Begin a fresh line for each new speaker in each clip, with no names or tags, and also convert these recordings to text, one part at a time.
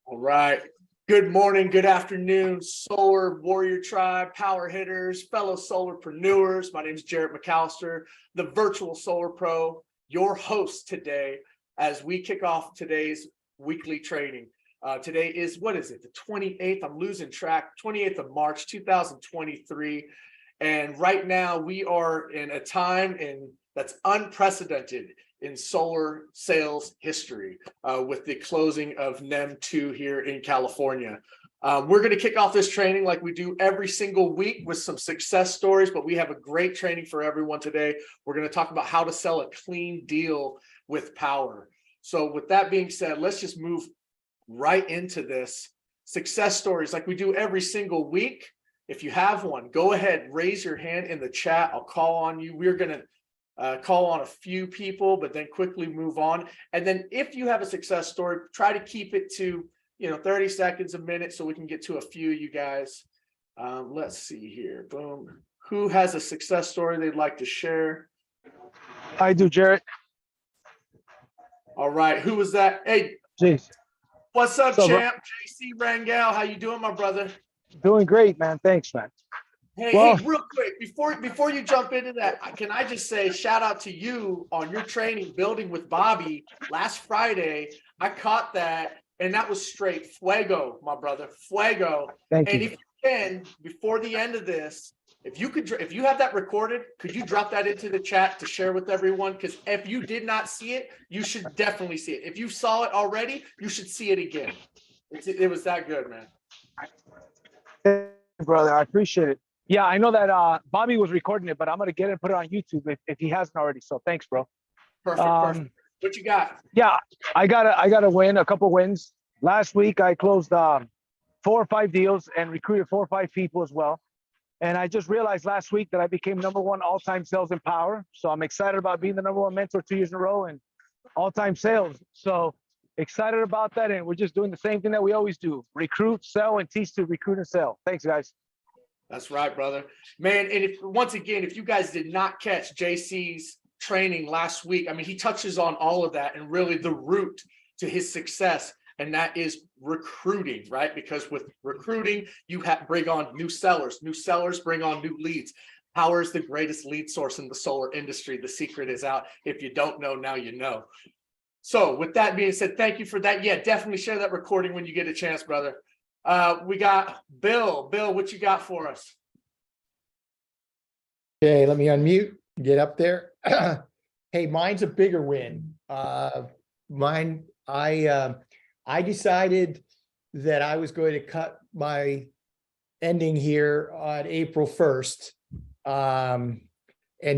All right. Good morning, good afternoon, Solar Warrior Tribe, Power Hitters, fellow solarpreneurs. My name is Jarrett McAllister, the virtual solar pro, your host today as we kick off today's weekly training. Today is, what is it, the 28th? I'm losing track, 28th of March, 2023. And right now we are in a time that's unprecedented in solar sales history with the closing of NEM 2 here in California. We're going to kick off this training like we do every single week with some success stories, but we have a great training for everyone today. We're going to talk about how to sell a clean deal with Powur. So with that being said, let's just move right into this. Success stories like we do every single week. If you have one, go ahead, raise your hand in the chat. I'll call on you. We're going to call on a few people, but then quickly move on. And then if you have a success story, try to keep it to 30 seconds, a minute, so we can get to a few of you guys. Let's see here. Boom. Who has a success story they'd like to share?
I do, Jarrett.
All right. Who was that? Hey,
Jeez.
What's up, champ? JC Rangel. How you doing, my brother?
Doing great, man. Thanks, man.
Hey, real quick, before you jump into that, can I just say shout out to you on your training building with Bobby last Friday. I caught that, and that was straight fuego, my brother, fuego.
Thank you.
And if you can, before the end of this, if you have that recorded, could you drop that into the chat to share with everyone? Because if you did not see it, you should definitely see it. If you saw it already, you should see it again. It was that good, man.
Brother, I appreciate it. Yeah, I know that Bobby was recording it, but I'm gonna get it and put it on YouTube if he hasn't already. So thanks, bro.
Perfect. What you got?
Yeah, I got a win, a couple wins. Last week I closed 4 or 5 deals and recruited 4 or 5 people as well. And I just realized last week that I became #1 all-time sales in Powur. So I'm excited about being the #1 mentor 2 years in a row and all-time sales. So excited about that, and we're just doing the same thing that we always do: recruit, sell, and teach to recruit and sell. Thanks, guys.
That's right, brother. Man, and once again, if you guys did not catch JC's training last week, I mean, he touches on all of that and really the root to his success, and that is recruiting, right? Because with recruiting, you bring on new sellers. New sellers bring on new leads. Powur is the greatest lead source in the solar industry. The secret is out. If you don't know, now you know. So with that being said, thank you for that. Yeah, definitely share that recording when you get a chance, brother. We got Bill. Bill, what you got for us?
Okay, let me unmute, get up there. Hey, mine's a bigger win. I decided that I was going to cut my ending here on April 1st and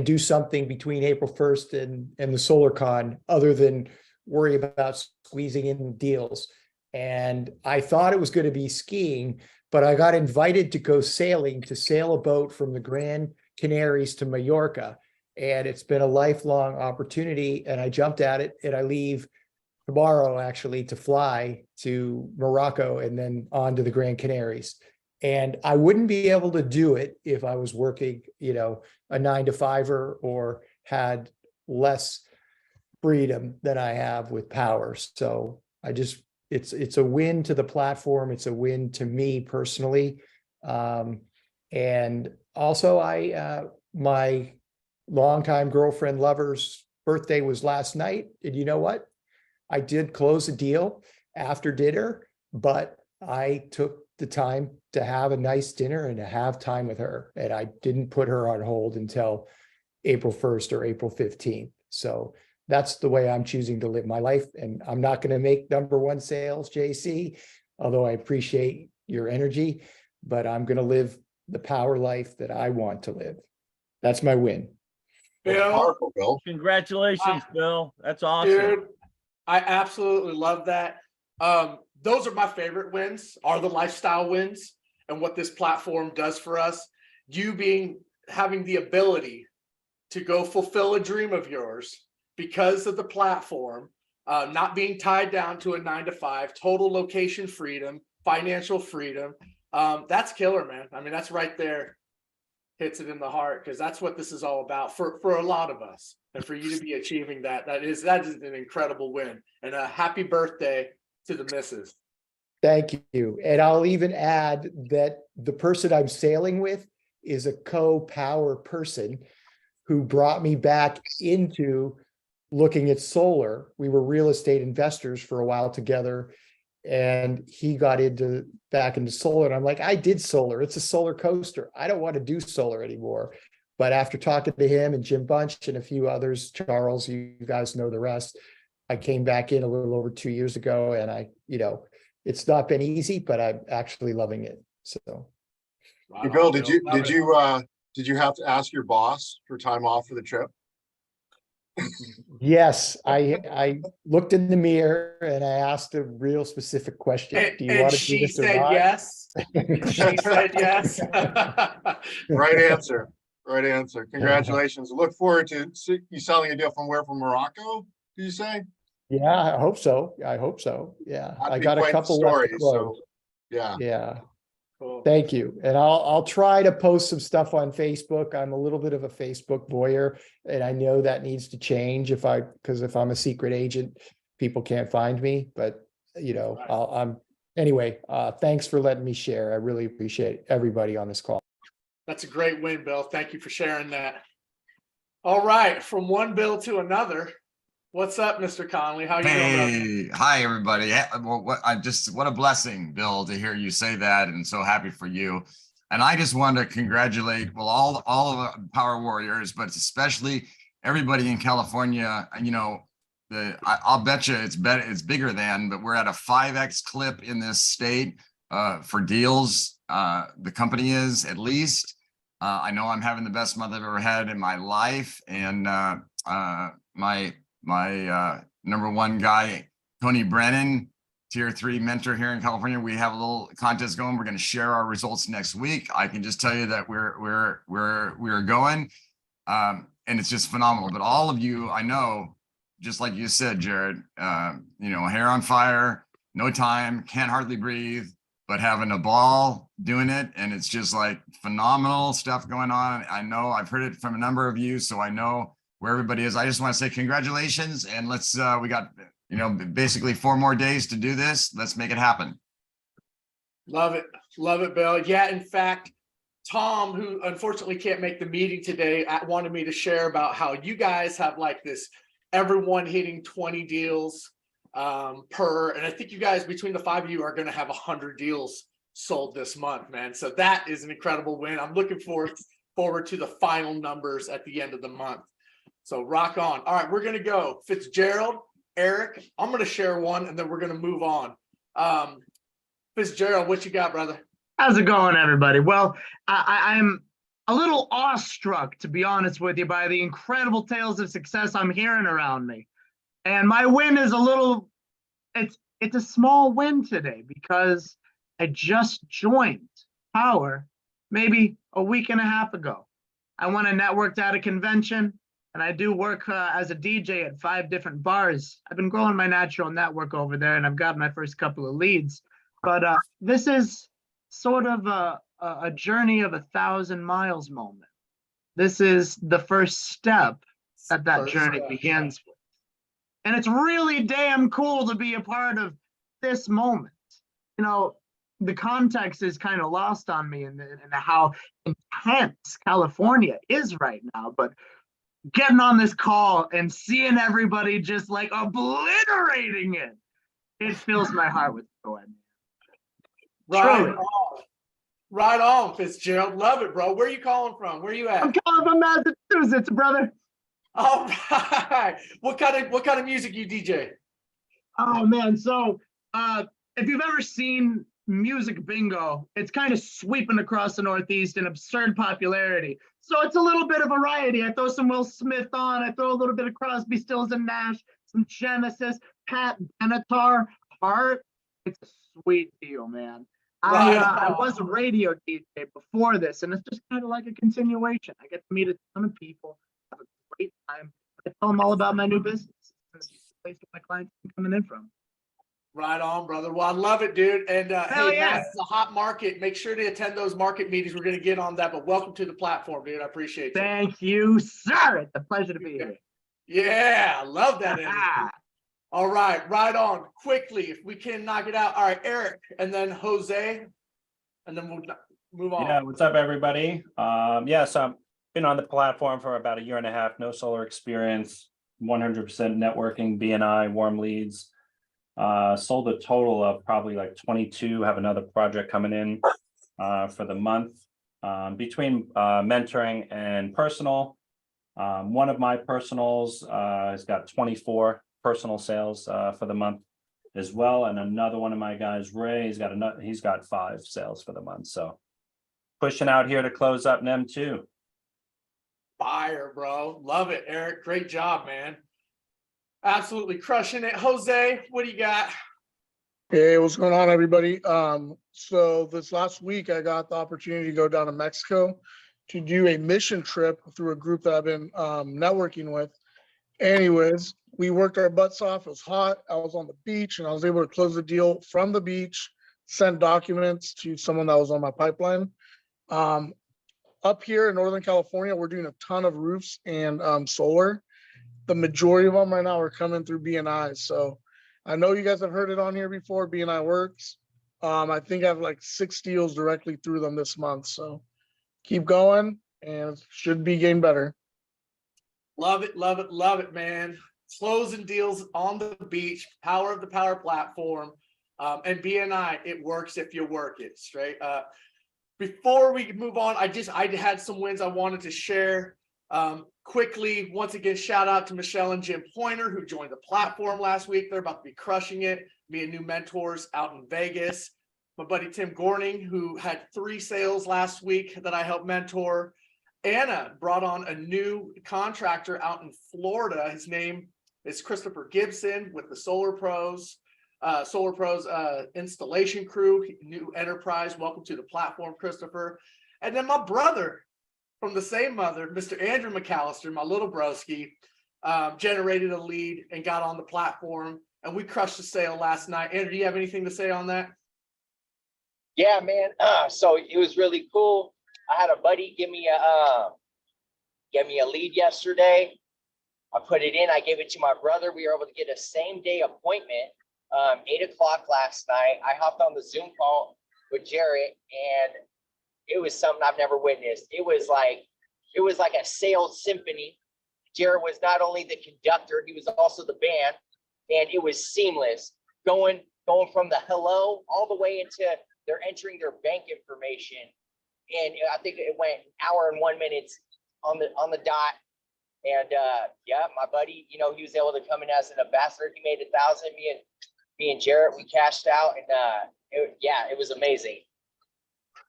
do something between April 1st and the SolarCon other than worry about squeezing in deals. And I thought it was going to be skiing, but I got invited to go sailing, to sail a boat from the Grand Canaries to Mallorca. And it's been a lifelong opportunity, and I jumped at it, and I leave tomorrow actually to fly to Morocco and then on to the Grand Canaries. And I wouldn't be able to do it if I was working, a 9-to-5er or had less freedom than I have with Powur. So it's a win to the platform. It's a win to me personally. And also my longtime girlfriend lover's birthday was last night. And you know what? I did close a deal after dinner, but I took the time to have a nice dinner and to have time with her. And I didn't put her on hold until April 1st or April 15th. So that's the way I'm choosing to live my life. And I'm not going to make #1 sales, JC, although I appreciate your energy, but I'm going to live the Powur life that I want to live. That's my win.
Bill.
Congratulations, Bill. That's awesome.
Dude, I absolutely love that. Those are my favorite wins, are the lifestyle wins and what this platform does for us. You having the ability to go fulfill a dream of yours because of the platform, not being tied down to a 9-to-5, total location freedom, financial freedom. That's killer, man. I mean, that's right there. Hits it in the heart, because that's what this is all about for a lot of us. And for you to be achieving that is an incredible win. And a happy birthday to the missus.
Thank you. And I'll even add that the person I'm sailing with is a co-power person who brought me back into looking at solar. We were real estate investors for a while together, and he got back into solar. And I'm like, I did solar. It's a solar coaster. I don't want to do solar anymore. But after talking to him and Jim Bunch and a few others, Charles, you guys know the rest, I came back in a little over 2 years ago, and it's not been easy, but I'm actually loving it. So,
Right
Hey, Bill,
on,
did
Love
you have to ask your boss for time off for the trip?
yes, I looked in the mirror and I asked a real specific question.
it.
Do you
And
want to do
she
this or
said
not?
yes. And she said yes.
Right answer. Right answer. Congratulations. Look forward to you selling a deal from where? From Morocco, do you say?
Yeah, I hope so. I hope so. Yeah,
That'd
I
be
got a
quite the
couple left to
story,
close.
so, yeah.
Yeah,
Cool.
thank you. And I'll try to post some stuff on Facebook. I'm a little bit of a Facebook voyeur, and I know that needs to change because if I'm a secret agent, people can't find me. But
Right.
anyway. Thanks for letting me share. I really appreciate everybody on this call.
That's a great win, Bill. Thank you for sharing that. All right, from one Bill to another. What's up, Mr. Conley? How you doing, brother?
Hey, hi everybody. Well, what a blessing, Bill, to hear you say that, and so happy for you. And I just want to congratulate, well, all of the Power Warriors, but especially everybody in California. I'll bet you it's bigger than, but we're at a 5x clip in this state for deals. The company is, at least. I know I'm having the best month I've ever had in my life, and my number one guy, Tony Brennan, tier 3 mentor here in California. We have a little contest going. We're going to share our results next week. I can just tell you that we're going, and it's just phenomenal. But all of you, I know, just like you said, Jared, hair on fire, no time, can't hardly breathe, but having a ball doing it. And it's just like phenomenal stuff going on. I know I've heard it from a number of you, so I know where everybody is. I just want to say congratulations, and let's we got basically 4 more days to do this. Let's make it happen.
Love it, Bill. Yeah, in fact, Tom, who unfortunately can't make the meeting today, wanted me to share about how you guys have like this, everyone hitting 20 deals per, and I think you guys, between the 5 of you, are going to have 100 deals sold this month, man. So that is an incredible win. I'm looking forward to the final numbers at the end of the month. So rock on. All right, we're going to go Fitzgerald, Eric. I'm going to share one, and then we're going to move on. Fitzgerald, what you got, brother?
How's it going, everybody? Well, I'm a little awestruck, to be honest with you, by the incredible tales of success I'm hearing around me. And my win is it's a small win today because I just joined Powur maybe a week and a half ago. I went and networked at a convention, and I do work as a DJ at 5 different bars. I've been growing my natural network over there, and I've got my first couple of leads. But this is sort of a journey of 1,000 miles moment. This is the first step that journey begins with. And it's really damn cool to be a part of this moment. The context is kind of lost on me in how intense California is right now. But getting on this call and seeing everybody just like obliterating it fills my heart with joy.
Right on, Fitzgerald. Love it, bro. Where are you calling from? Where are you at?
I'm calling from Massachusetts, brother.
All right. What kind of music you DJ?
Oh man, so if you've ever seen Music Bingo, it's kind of sweeping across the Northeast in absurd popularity. So it's a little bit of variety. I throw some Will Smith on, I throw a little bit of Crosby, Stills and Nash, some Genesis, Pat Benatar, Hart. It's a sweet deal, man. I was a radio DJ before this, and it's just kind of like a continuation. I get to meet a ton of people, have a great time. I tell them all about my new business. It's the place that my clients are coming in from.
Right on, brother. Well, I love it, dude. And hey,
yeah.
Mass is a hot market. Make sure to attend those market meetings. We're going to get on that. But welcome to the platform, dude. I appreciate you.
Thank you, sir. It's a pleasure to be here.
Yeah, I love that energy. All right, right on. Quickly, if we can knock it out. All right, Eric, and then Jose, and then we'll move on.
Yeah, what's up, everybody? Yeah, so I've been on the platform for about a year and a half, no solar experience, 100% networking, BNI, warm leads. Sold a total of probably like 22, have another project coming in for the month. Between mentoring and personal, one of my personals has got 24 personal sales for the month as well, and another one of my guys, Ray, he's got 5 sales for the month. So pushing out here to close up them too.
Fire, bro. Love it, Eric. Great job, man. Absolutely crushing it. Jose, what do you got?
Hey, what's going on, everybody? So this last week, I got the opportunity to go down to Mexico to do a mission trip through a group that I've been networking with. Anyways, we worked our butts off. It was hot. I was on the beach, and I was able to close the deal from the beach, send documents to someone that was on my pipeline. Up here in Northern California, we're doing a ton of roofs and solar. The majority of them right now are coming through BNI. So I know you guys have heard it on here before. BNI works. I think I have like 6 deals directly through them this month. So keep going, and it should be getting better.
Love it, love it, love it, man. Closing deals on the beach, power of the Power platform. And BNI, it works if you work it. Straight up. Before we move on, I had some wins I wanted to share. Quickly, once again, shout out to Michelle and Jim Pointer, who joined the platform last week. They're about to be crushing it, being new mentors out in Vegas. My buddy Tim Gorning, who had 3 sales last week that I helped mentor. Anna brought on a new contractor out in Florida. His name is Christopher Gibson with the Solar Pros installation crew, new enterprise. Welcome to the platform, Christopher. And then my brother from the same mother, Mr. Andrew McAllister, my little broski, generated a lead and got on the platform, and we crushed the sale last night. Andrew, do you have anything to say on that?
Yeah, man. So it was really cool. I had a buddy give me a lead yesterday. I put it in. I gave it to my brother. We were able to get a same day appointment. 8 o'clock last night. I hopped on the Zoom call with Jarrett, and it was something I've never witnessed. It was like a sales symphony. Jarrett was not only the conductor, he was also the band, and it was seamless. Going from the hello all the way into they're entering their bank information. And I think it went 1 hour and 1 minute on the dot. And yeah, my buddy, he was able to come in as an ambassador. He made 1,000. Me and Jarrett, we cashed out, and it was amazing.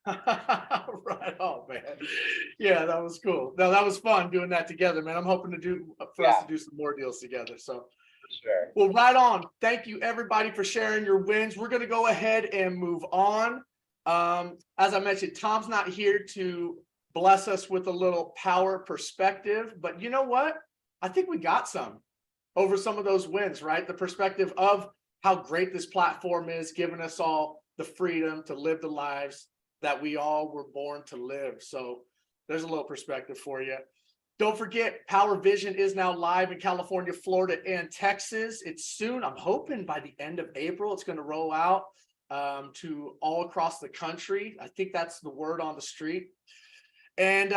Right on, man. Yeah, that was cool. No, that was fun doing that together, man. I'm hoping us to do some more deals together. So
Sure.
well, right on. Thank you, everybody, for sharing your wins. We're going to go ahead and move on. As I mentioned, Tom's not here to bless us with a little power perspective, but you know what? I think we got some over some of those wins, right? The perspective of how great this platform is, giving us all the freedom to live the lives that we all were born to live. So there's a little perspective for you. Don't forget, Power Vision is now live in California, Florida, and Texas. It's soon. I'm hoping by the end of April, it's going to roll out to all across the country. I think that's the word on the street. And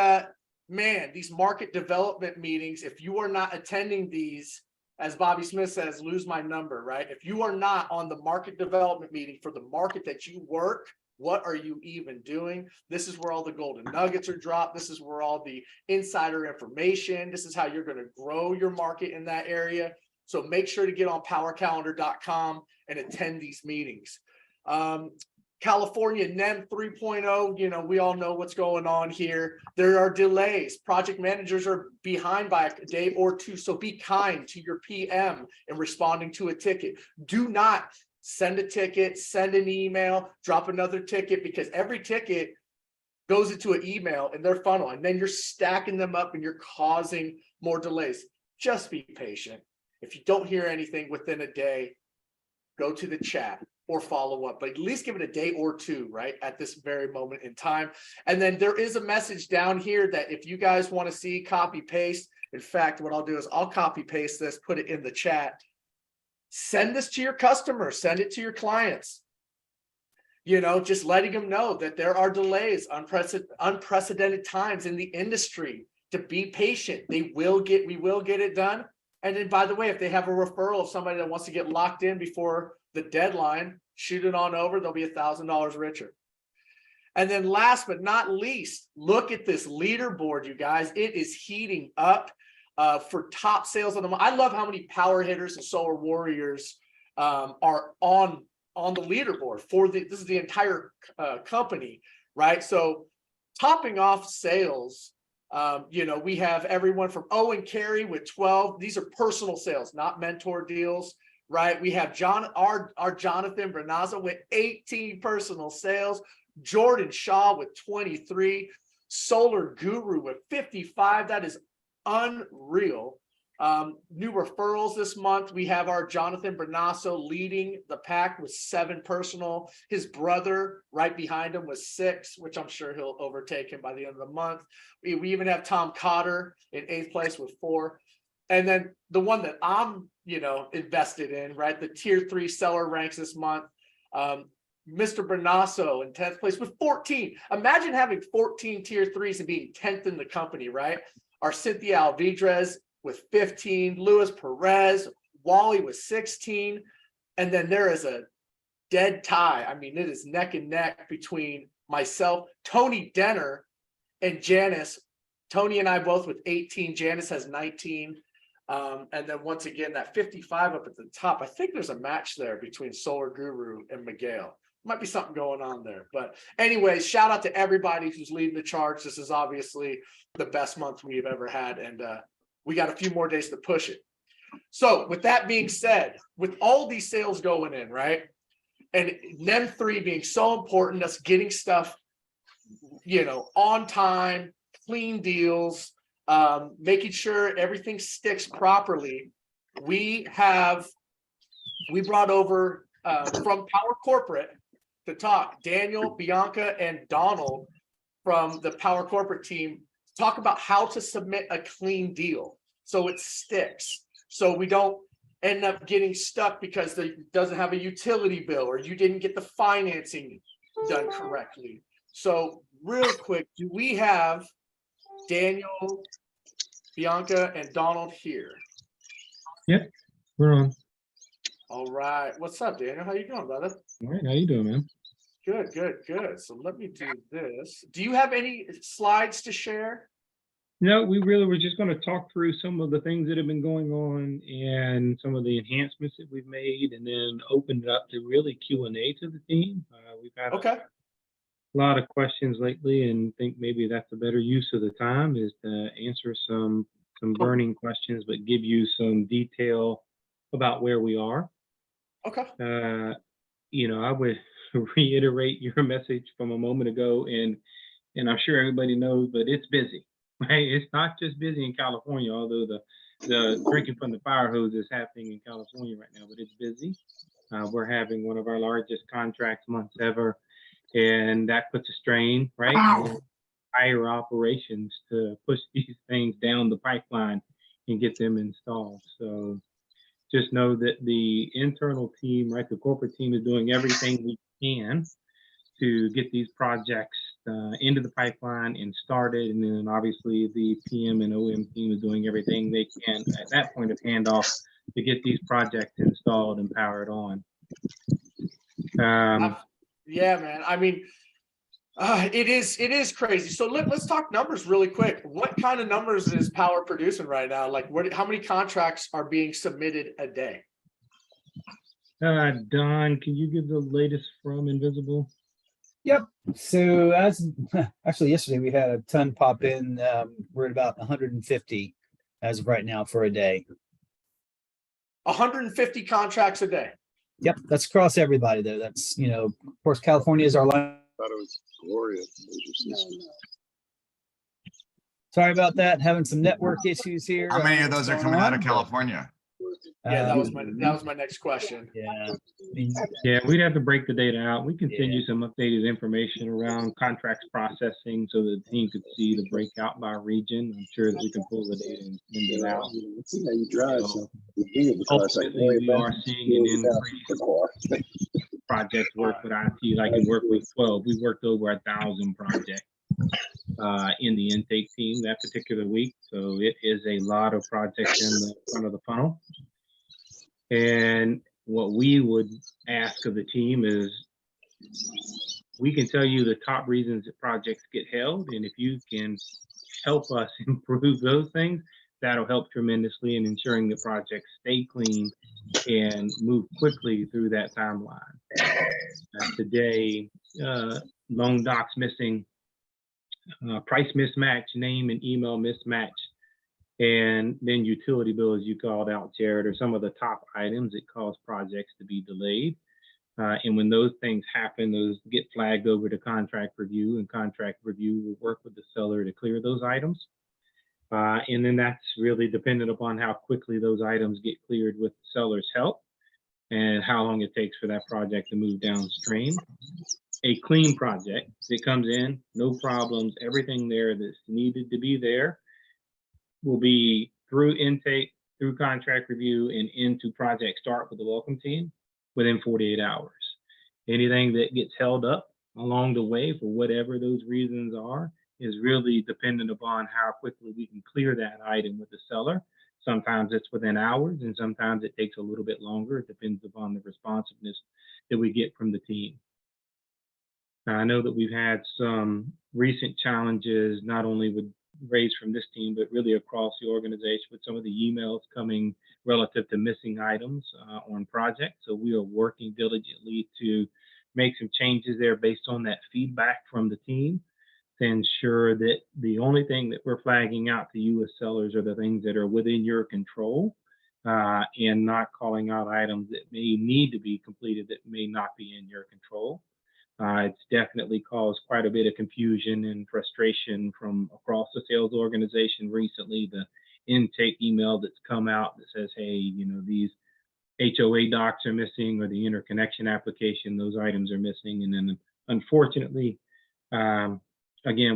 man, these market development meetings, if you are not attending these, as Bobby Smith says, lose my number, right? If you are not on the market development meeting for the market that you work, what are you even doing? This is where all the golden nuggets are dropped. This is where all the insider information, this is how you're going to grow your market in that area. So make sure to get on powercalendar.com and attend these meetings. California NEM 3.0, we all know what's going on here. There are delays. Project managers are behind by a day or two. So be kind to your PM in responding to a ticket. Do not send a ticket, send an email, drop another ticket, because every ticket goes into an email in their funnel, and then you're stacking them up and you're causing more delays. Just be patient. If you don't hear anything within a day, go to the chat or follow up, but at least give it a day or two, right, at this very moment in time. And then there is a message down here that if you guys want to see, copy paste. In fact, what I'll do is I'll copy paste this, put it in the chat. Send this to your customers, send it to your clients. You know, just letting them know that there are delays, unprecedented times in the industry, to be patient. We will get it done. And then, by the way, if they have a referral of somebody that wants to get locked in before the deadline, shoot it on over. They'll be $1,000 richer. And then last but not least, look at this leaderboard, you guys. It is heating up for top sales of the month. I love how many Powur Hitters and Solar Warriors are on the leaderboard for this is the entire company, right? So topping off sales, you know, we have everyone from Owen Carey with 12. These are personal sales, not mentor deals, right? We have our Jonathan Bernaza with 18 personal sales, Jordan Shaw with 23, Solar Guru with 55. That is unreal. New referrals this month. We have our Jonathan Bernaso leading the pack with 7 personal. His brother right behind him was 6, which I'm sure he'll overtake him by the end of the month. We even have Tom Cotter in 8th place with 4. And then the one that I'm, you know, invested in, right? The tier 3 seller ranks this month. Mr. Bernaso in 10th place with 14. Imagine having 14 tier 3s and being 10th in the company, right? Our Cynthia Alvidrez with 15, Luis Perez, Wally with 16. And then there is a dead tie. I mean, it is neck and neck between myself, Tony Denner, and Janice. Tony and I both with 18. Janice has 19. And then once again, that 55 up at the top. I think there's a match there between Solar Guru and Miguel. Might be something going on there. But anyways, shout out to everybody who's leading the charge. This is obviously the best month we've ever had. And we got a few more days to push it. So with that being said, with all these sales going in, right? And NEM 3 being so important, us getting stuff, you know, on time, clean deals, making sure everything sticks properly. We brought over from Powur Corporate to talk, Daniel, Bianca, and Donald from the Powur Corporate team, talk about how to submit a clean deal so it sticks, so we don't end up getting stuck because it doesn't have a utility bill or you didn't get the financing done correctly. So real quick, do we have Daniel, Bianca, and Donald here?
Yep, we're on.
All right. What's up, Daniel? How you doing, brother?
All right, how you doing, man?
Good, good, good. So let me do this. Do you have any slides to share?
No, we really were just going to talk through some of the things that have been going on and some of the enhancements that we've made, and then open it up to really Q&A to the team. We've had a lot of questions lately, and think maybe that's a better use of the time, is to answer some burning questions, but give you some detail about where we are.
Okay.
You know, I would reiterate your message from a moment ago, and I'm sure everybody knows, but it's busy, right? It's not just busy in California, although the drinking from the fire hose is happening in California right now, but it's busy. We're having one of our largest contracts months ever, and that puts a strain, right?
Wow.
Higher operations to push these things down the pipeline and get them installed. So just know that the internal team, right, the corporate team, is doing everything we can to get these projects into the pipeline and started. And then obviously the PM and OM team is doing everything they can at that point of handoff to get these projects installed and powered on.
Yeah, man. I mean, it is crazy. So let's talk numbers really quick. What kind of numbers is Powur producing right now? Like, how many contracts are being submitted a day?
Don, can you give the latest from Invisible?
Yep. So as actually yesterday we had a ton pop in. We're at about 150 as of right now for a day.
150 contracts a day.
Yep, that's across everybody though. That's, you know, of course, California is our line.
Thought it was glorious.
Sorry about that. Having some network issues here.
How many of those are coming out of California?
Yeah, that was
Um,
my next question.
Yeah. I mean,
Yeah, we'd have to break the data out. We can send you some updated information around contracts processing so that the team could see the breakout by region. I'm sure that we can pull the data and send it out. So ultimately, we are seeing an increase project work with IT. Like in work week 12, we worked over 1,000 projects in the intake team that particular week. So it is a lot of projects in the front of the funnel. And what we would ask of the team is, we can tell you the top reasons that projects get held, and if you can help us improve those things, that'll help tremendously in ensuring the projects stay clean and move quickly through that timeline. Today, loan docs missing, price mismatch, name and email mismatch, and then utility bills you called out, Jared, are some of the top items that cause projects to be delayed. And when those things happen, those get flagged over to contract review, and contract review will work with the seller to clear those items. And then that's really dependent upon how quickly those items get cleared with the seller's help and how long it takes for that project to move downstream. A clean project that comes in, no problems, everything there that's needed to be there will be through intake, through contract review, and into project start with the welcome team within 48 hours. Anything that gets held up along the way for whatever those reasons are is really dependent upon how quickly we can clear that item with the seller. Sometimes it's within hours, and sometimes it takes a little bit longer. It depends upon the responsiveness that we get from the team. Now, I know that we've had some recent challenges, not only with raised from this team, but really across the organization, with some of the emails coming relative to missing items on projects. So we are working diligently to make some changes there based on that feedback from the team to ensure that the only thing that we're flagging out to you as sellers are the things that are within your control, and not calling out items that may need to be completed that may not be in your control. It's definitely caused quite a bit of confusion and frustration from across the sales organization recently. The intake email that's come out that says, hey, you know, these HOA docs are missing, or the interconnection application, those items are missing. And then unfortunately, again,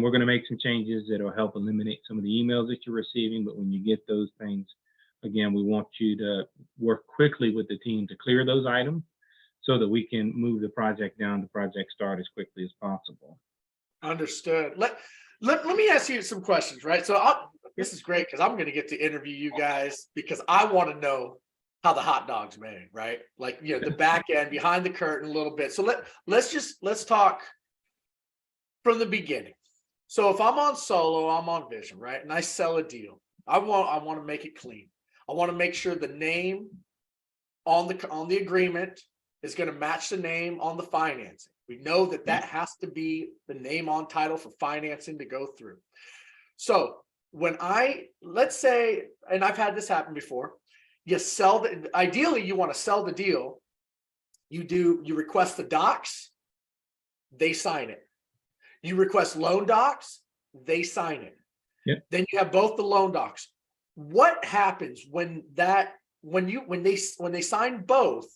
we're going to make some changes that will help eliminate some of the emails that you're receiving. But when you get those things, again, we want you to work quickly with the team to clear those items, so that we can move the project down to project start as quickly as possible.
Understood. Let me ask you some questions, right? So this is great because I'm going to get to interview you guys, because I want to know how the hot dog's made, right? Like, you know, the back end, behind the curtain a little bit. So let's talk from the beginning. So if I'm on Solo, I'm on Vision, right? And I sell a deal. I want to make it clean. I want to make sure the name on the agreement is going to match the name on the financing. We know that has to be the name on title for financing to go through. So when let's say, and I've had this happen before, ideally you want to sell the deal. You request the docs, they sign it. You request loan docs, they sign it.
Yep.
Then you have both the loan docs. What happens when they sign both?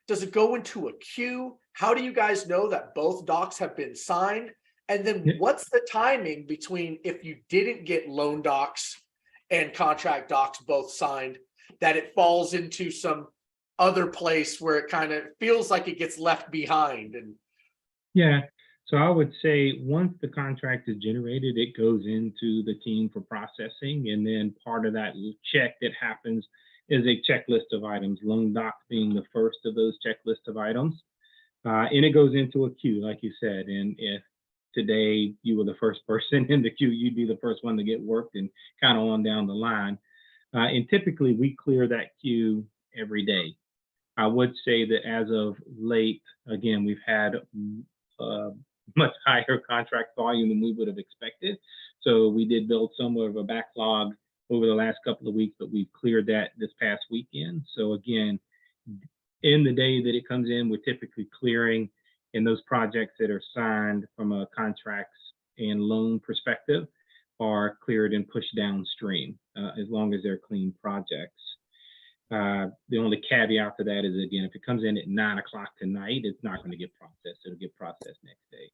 Does it go into a queue? How do you guys know that both docs have been signed? And then what's the timing between if you didn't get loan docs and contract docs both signed, that it falls into some other place where it kind of feels like it gets left behind? And
yeah, so I would say once the contract is generated, it goes into the team for processing, and then part of that check that happens is a checklist of items, loan docs being the first of those checklist of items. And it goes into a queue, like you said. And if today you were the first person in the queue, you'd be the first one to get worked, and kind of on down the line. And typically we clear that queue every day. I would say that as of late, again, we've had much higher contract volume than we would have expected. So we did build somewhat of a backlog over the last couple of weeks, but we've cleared that this past weekend. So again, in the day that it comes in, we're typically clearing, and those projects that are signed from a contracts and loan perspective are cleared and pushed downstream, as long as they're clean projects. The only caveat to that is, again, if it comes in at 9 o'clock tonight, it's not going to get processed. It'll get processed next day.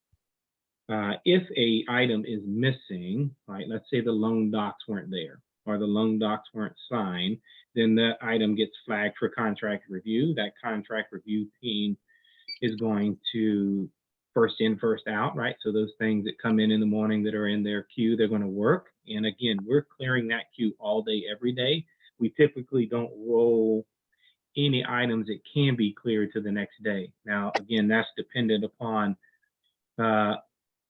If a item is missing, right, let's say the loan docs weren't there or the loan docs weren't signed, then the item gets flagged for contract review. That contract review team is going to first in, first out, right? So those things that come in the morning that are in their queue, they're going to work. And again, we're clearing that queue all day, every day. We typically don't roll any items that can be cleared to the next day. Now, again, that's dependent upon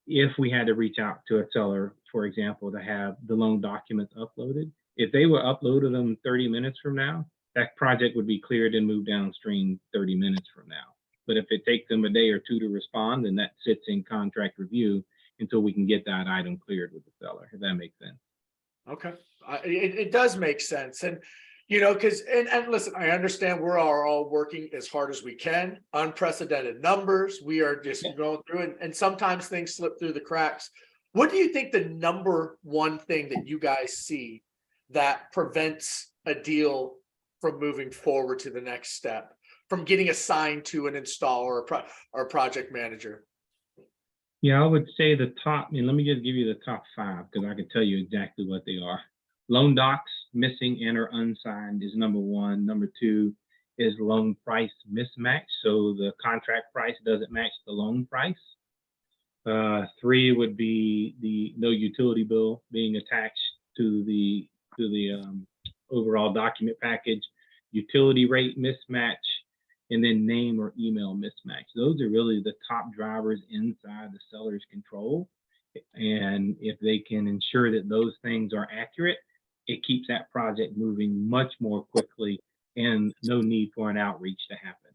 if we had to reach out to a seller, for example, to have the loan documents uploaded. If they were uploaded them 30 minutes from now, that project would be cleared and moved downstream 30 minutes from now. But if it takes them a day or two to respond, then that sits in contract review until we can get that item cleared with the seller, if that makes sense.
Okay, it does make sense. And, you know, because, and listen, I understand we're all working as hard as we can, unprecedented numbers. We are just going through it, and sometimes things slip through the cracks. What do you think the number one thing that you guys see that prevents a deal from moving forward to the next step, from getting assigned to an installer or a project manager?
Yeah, I would say the top, and let me just give you the top 5 because I can tell you exactly what they are. Loan docs missing and or unsigned is number 1. Number 2 is loan price mismatch. So the contract price doesn't match the loan price. 3 would be the no utility bill being attached to the overall document package, utility rate mismatch, and then name or email mismatch. Those are really the top drivers inside the seller's control. And if they can ensure that those things are accurate, it keeps that project moving much more quickly and no need for an outreach to happen.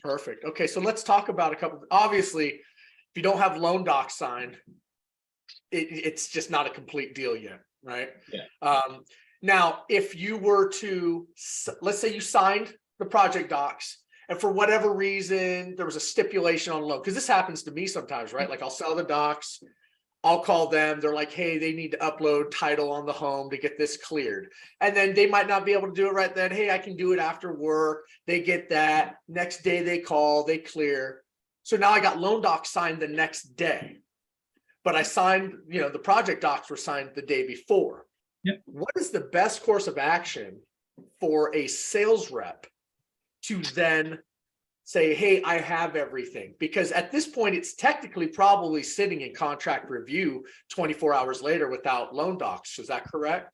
Perfect. Okay, so let's talk about a couple. Obviously, if you don't have loan docs signed, it's just not a complete deal yet, right?
Yeah.
Now, if you were to, let's say you signed the project docs, and for whatever reason, there was a stipulation on loan, because this happens to me sometimes, right? Like I'll sell the docs, I'll call them, they're like, hey, they need to upload title on the home to get this cleared. And then they might not be able to do it right then. Hey, I can do it after work. They get that. Next day they call, they clear. So now I got loan docs signed the next day. But I signed, you know, the project docs were signed the day before.
Yep.
What is the best course of action for a sales rep to then say, hey, I have everything? Because at this point, it's technically probably sitting in contract review 24 hours later without loan docs. Is that correct?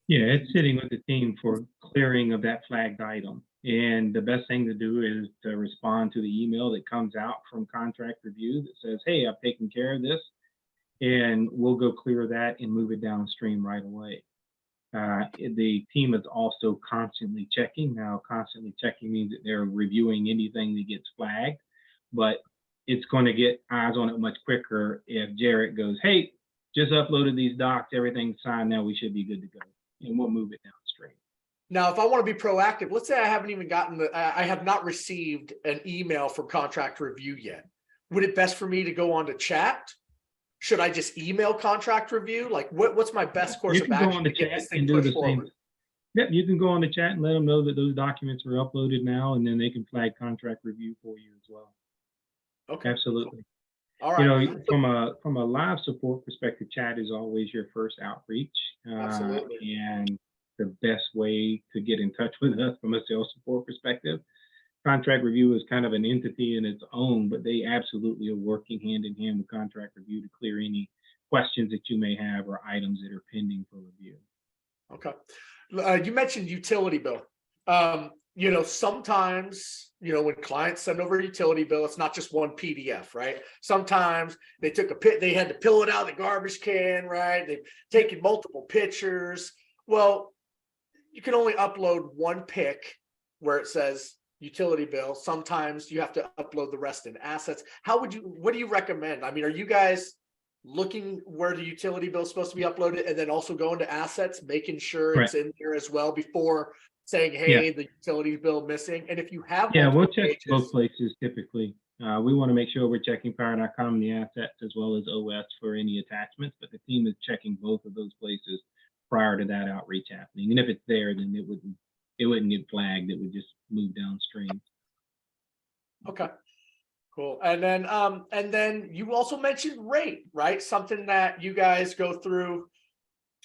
Yeah, it's sitting with the team for clearing of that flagged item. And the best thing to do is to respond to the email that comes out from contract review that says, hey, I've taken care of this, and we'll go clear that and move it downstream right away. The team is also constantly checking. Now, constantly checking means that they're reviewing anything that gets flagged, but it's going to get eyes on it much quicker if Jarrett goes, hey, just uploaded these docs, everything's signed, now we should be good to go. And we'll move it downstream.
Now, if I want to be proactive, let's say I haven't even gotten I have not received an email from contract review yet. Would it best for me to go on to chat? Should I just email contract review? Like what's my best course of action to get this thing pushed forward?
Yep, you can go on the chat and let them know that those documents are uploaded now, and then they can flag contract review for you as well.
Okay.
Absolutely.
All right.
You know, from a live support perspective, chat is always your first outreach.
Absolutely.
And the best way to get in touch with us from a sales support perspective. Contract review is kind of an entity in its own, but they absolutely are working hand in hand with contract review to clear any questions that you may have or items that are pending for review.
Okay. You mentioned utility bill. You know, sometimes, you know, when clients send over a utility bill, it's not just one PDF, right? Sometimes they they had to peel it out of the garbage can, right? They've taken multiple pictures. Well, you can only upload one pic where it says utility bill. Sometimes you have to upload the rest in assets. What do you recommend? I mean, are you guys looking where the utility bill is supposed to be uploaded and then also go into assets, making sure it's in there as well before saying, hey, the utility bill missing? And if you have,
we'll check both places typically. We want to make sure we're checking Power.com, the assets, as well as OS for any attachments, but the team is checking both of those places prior to that outreach happening. And if it's there, then it wouldn't it wouldn't get flagged. It would just move downstream.
Okay. Cool. And then you also mentioned rate, right? Something that you guys go through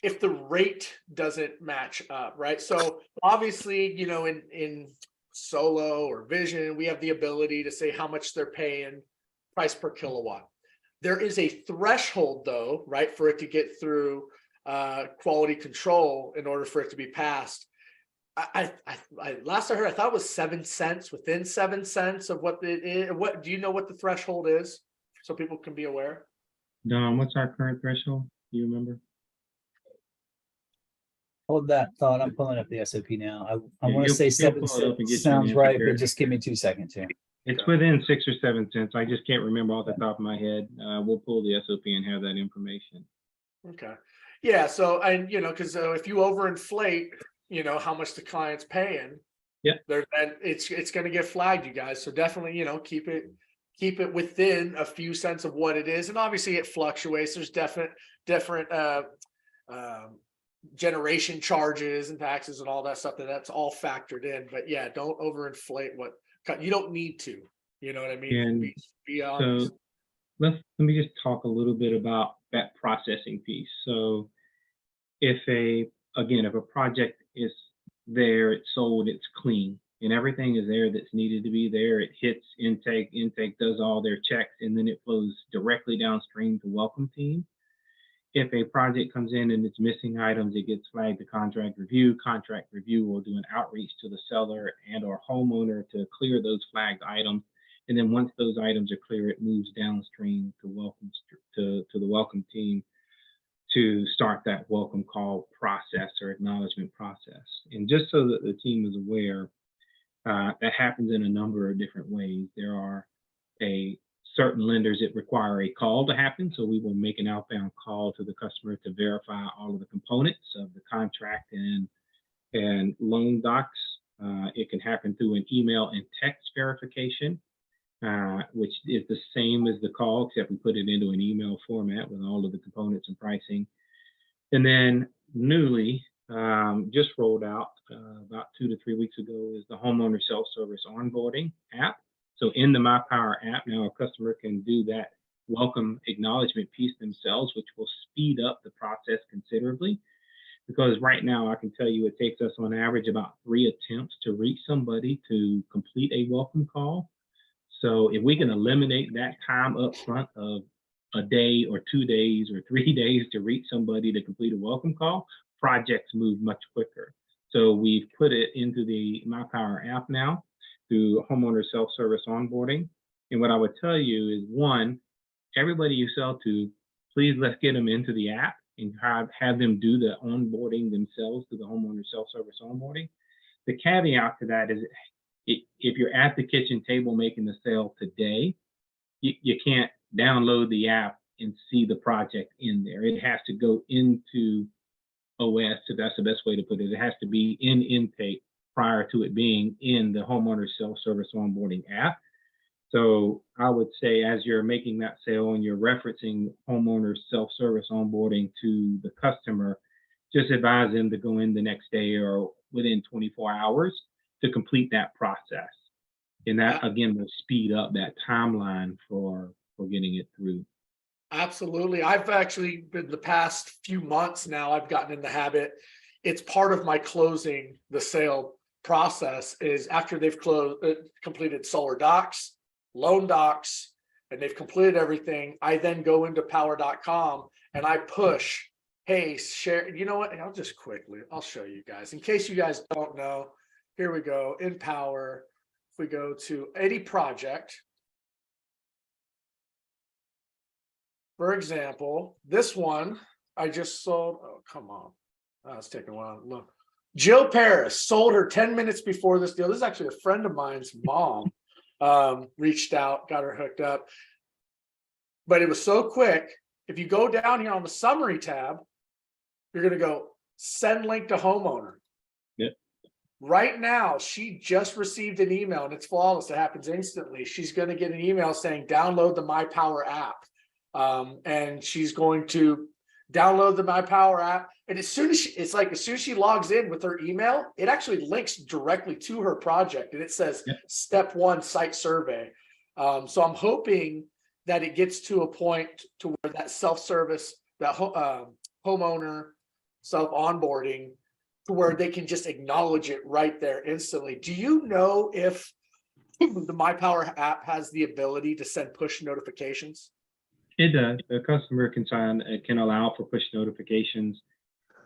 if the rate doesn't match up, right? So obviously, you know, in Solo or Vision, we have the ability to say how much they're paying, price per kilowatt. There is a threshold though, right, for it to get through quality control in order for it to be passed. I last I heard, I thought it was 7 cents, within 7 cents of what it is. What do you know what the threshold is, so people can be aware?
Don, what's our current threshold? Do you remember?
Hold that thought. I'm pulling up the SOP now. I
Yeah,
want to
you'll-
say
you'll
7
pull it up and get
cents
you an
sounds
answer,
right,
Jared.
but just give me 2 seconds here.
It's within 6 or 7 cents. I just can't remember off the top of my head. We'll pull the SOP and have that information.
Okay. Yeah. So, and you know, because if you overinflate, you know, how much the client's paying,
yeah,
there, then it's going to get flagged, you guys. So definitely, you know, keep it within a few cents of what it is, and obviously it fluctuates. There's different generation charges and taxes and all that stuff that's all factored in. But yeah, don't overinflate what you don't need to. You know what I mean?
And
be honest.
so let me just talk a little bit about that processing piece. So if a project is there, it's sold, it's clean, and everything is there that's needed to be there, it hits intake does all their checks, and then it flows directly downstream to welcome team. If a project comes in and it's missing items, it gets flagged to contract review. Contract review will do an outreach to the seller and or homeowner to clear those flagged items. And then once those items are clear, it moves downstream to the welcome team to start that welcome call process or acknowledgement process. And just so that the team is aware, that happens in a number of different ways. There are certain lenders that require a call to happen. So we will make an outbound call to the customer to verify all of the components of the contract and loan docs. It can happen through an email and text verification, which is the same as the call, except we put it into an email format with all of the components and pricing. And then newly, just rolled out about 2 to 3 weeks ago, is the homeowner self-service onboarding app. So in the MyPower app now, a customer can do that welcome acknowledgement piece themselves, which will speed up the process considerably. Because right now, I can tell you it takes us on average about 3 attempts to reach somebody to complete a welcome call. So if we can eliminate that time up front of a day or 2 days or 3 days to reach somebody to complete a welcome call, projects move much quicker. So we've put it into the MyPower app now through homeowner self-service onboarding. And what I would tell you is, one, everybody you sell to, please let's get them into the app and have them do the onboarding themselves through the homeowner self-service onboarding. The caveat to that is, if you're at the kitchen table making the sale today, you can't download the app and see the project in there. It has to go into OS, if that's the best way to put it. It has to be in intake prior to it being in the homeowner self-service onboarding app. So I would say, as you're making that sale and you're referencing homeowner self-service onboarding to the customer, just advise them to go in the next day or within 24 hours to complete that process. And that, again, will speed up that timeline for getting it through.
Absolutely. I've actually been the past few months now, I've gotten in the habit. It's part of my closing the sale process is after they've completed solar docs, loan docs, and they've completed everything. I then go into powur.com and I push, hey, share. You know what? I'll show you guys in case you guys don't know. Here we go in Powur. If we go to any project, for example, this one I just sold. Oh, come on. It's taking a while. Look, Jill Paris sold her 10 minutes before this deal. This is actually a friend of mine's mom. Reached out, got her hooked up. But it was so quick. If you go down here on the summary tab, you're going to go send link to homeowner.
Yep.
Right now, she just received an email, and it's flawless. It happens instantly. She's going to get an email saying, download the MyPower app. And she's going to download the My Power app. And as soon as she logs in with her email, it actually links directly to her project, and it says step 1 site survey. So I'm hoping that it gets to a point to where that self-service, that homeowner self-onboarding, to where they can just acknowledge it right there instantly. Do you know if the My Power app has the ability to send push notifications?
It does. The customer can allow for push notifications.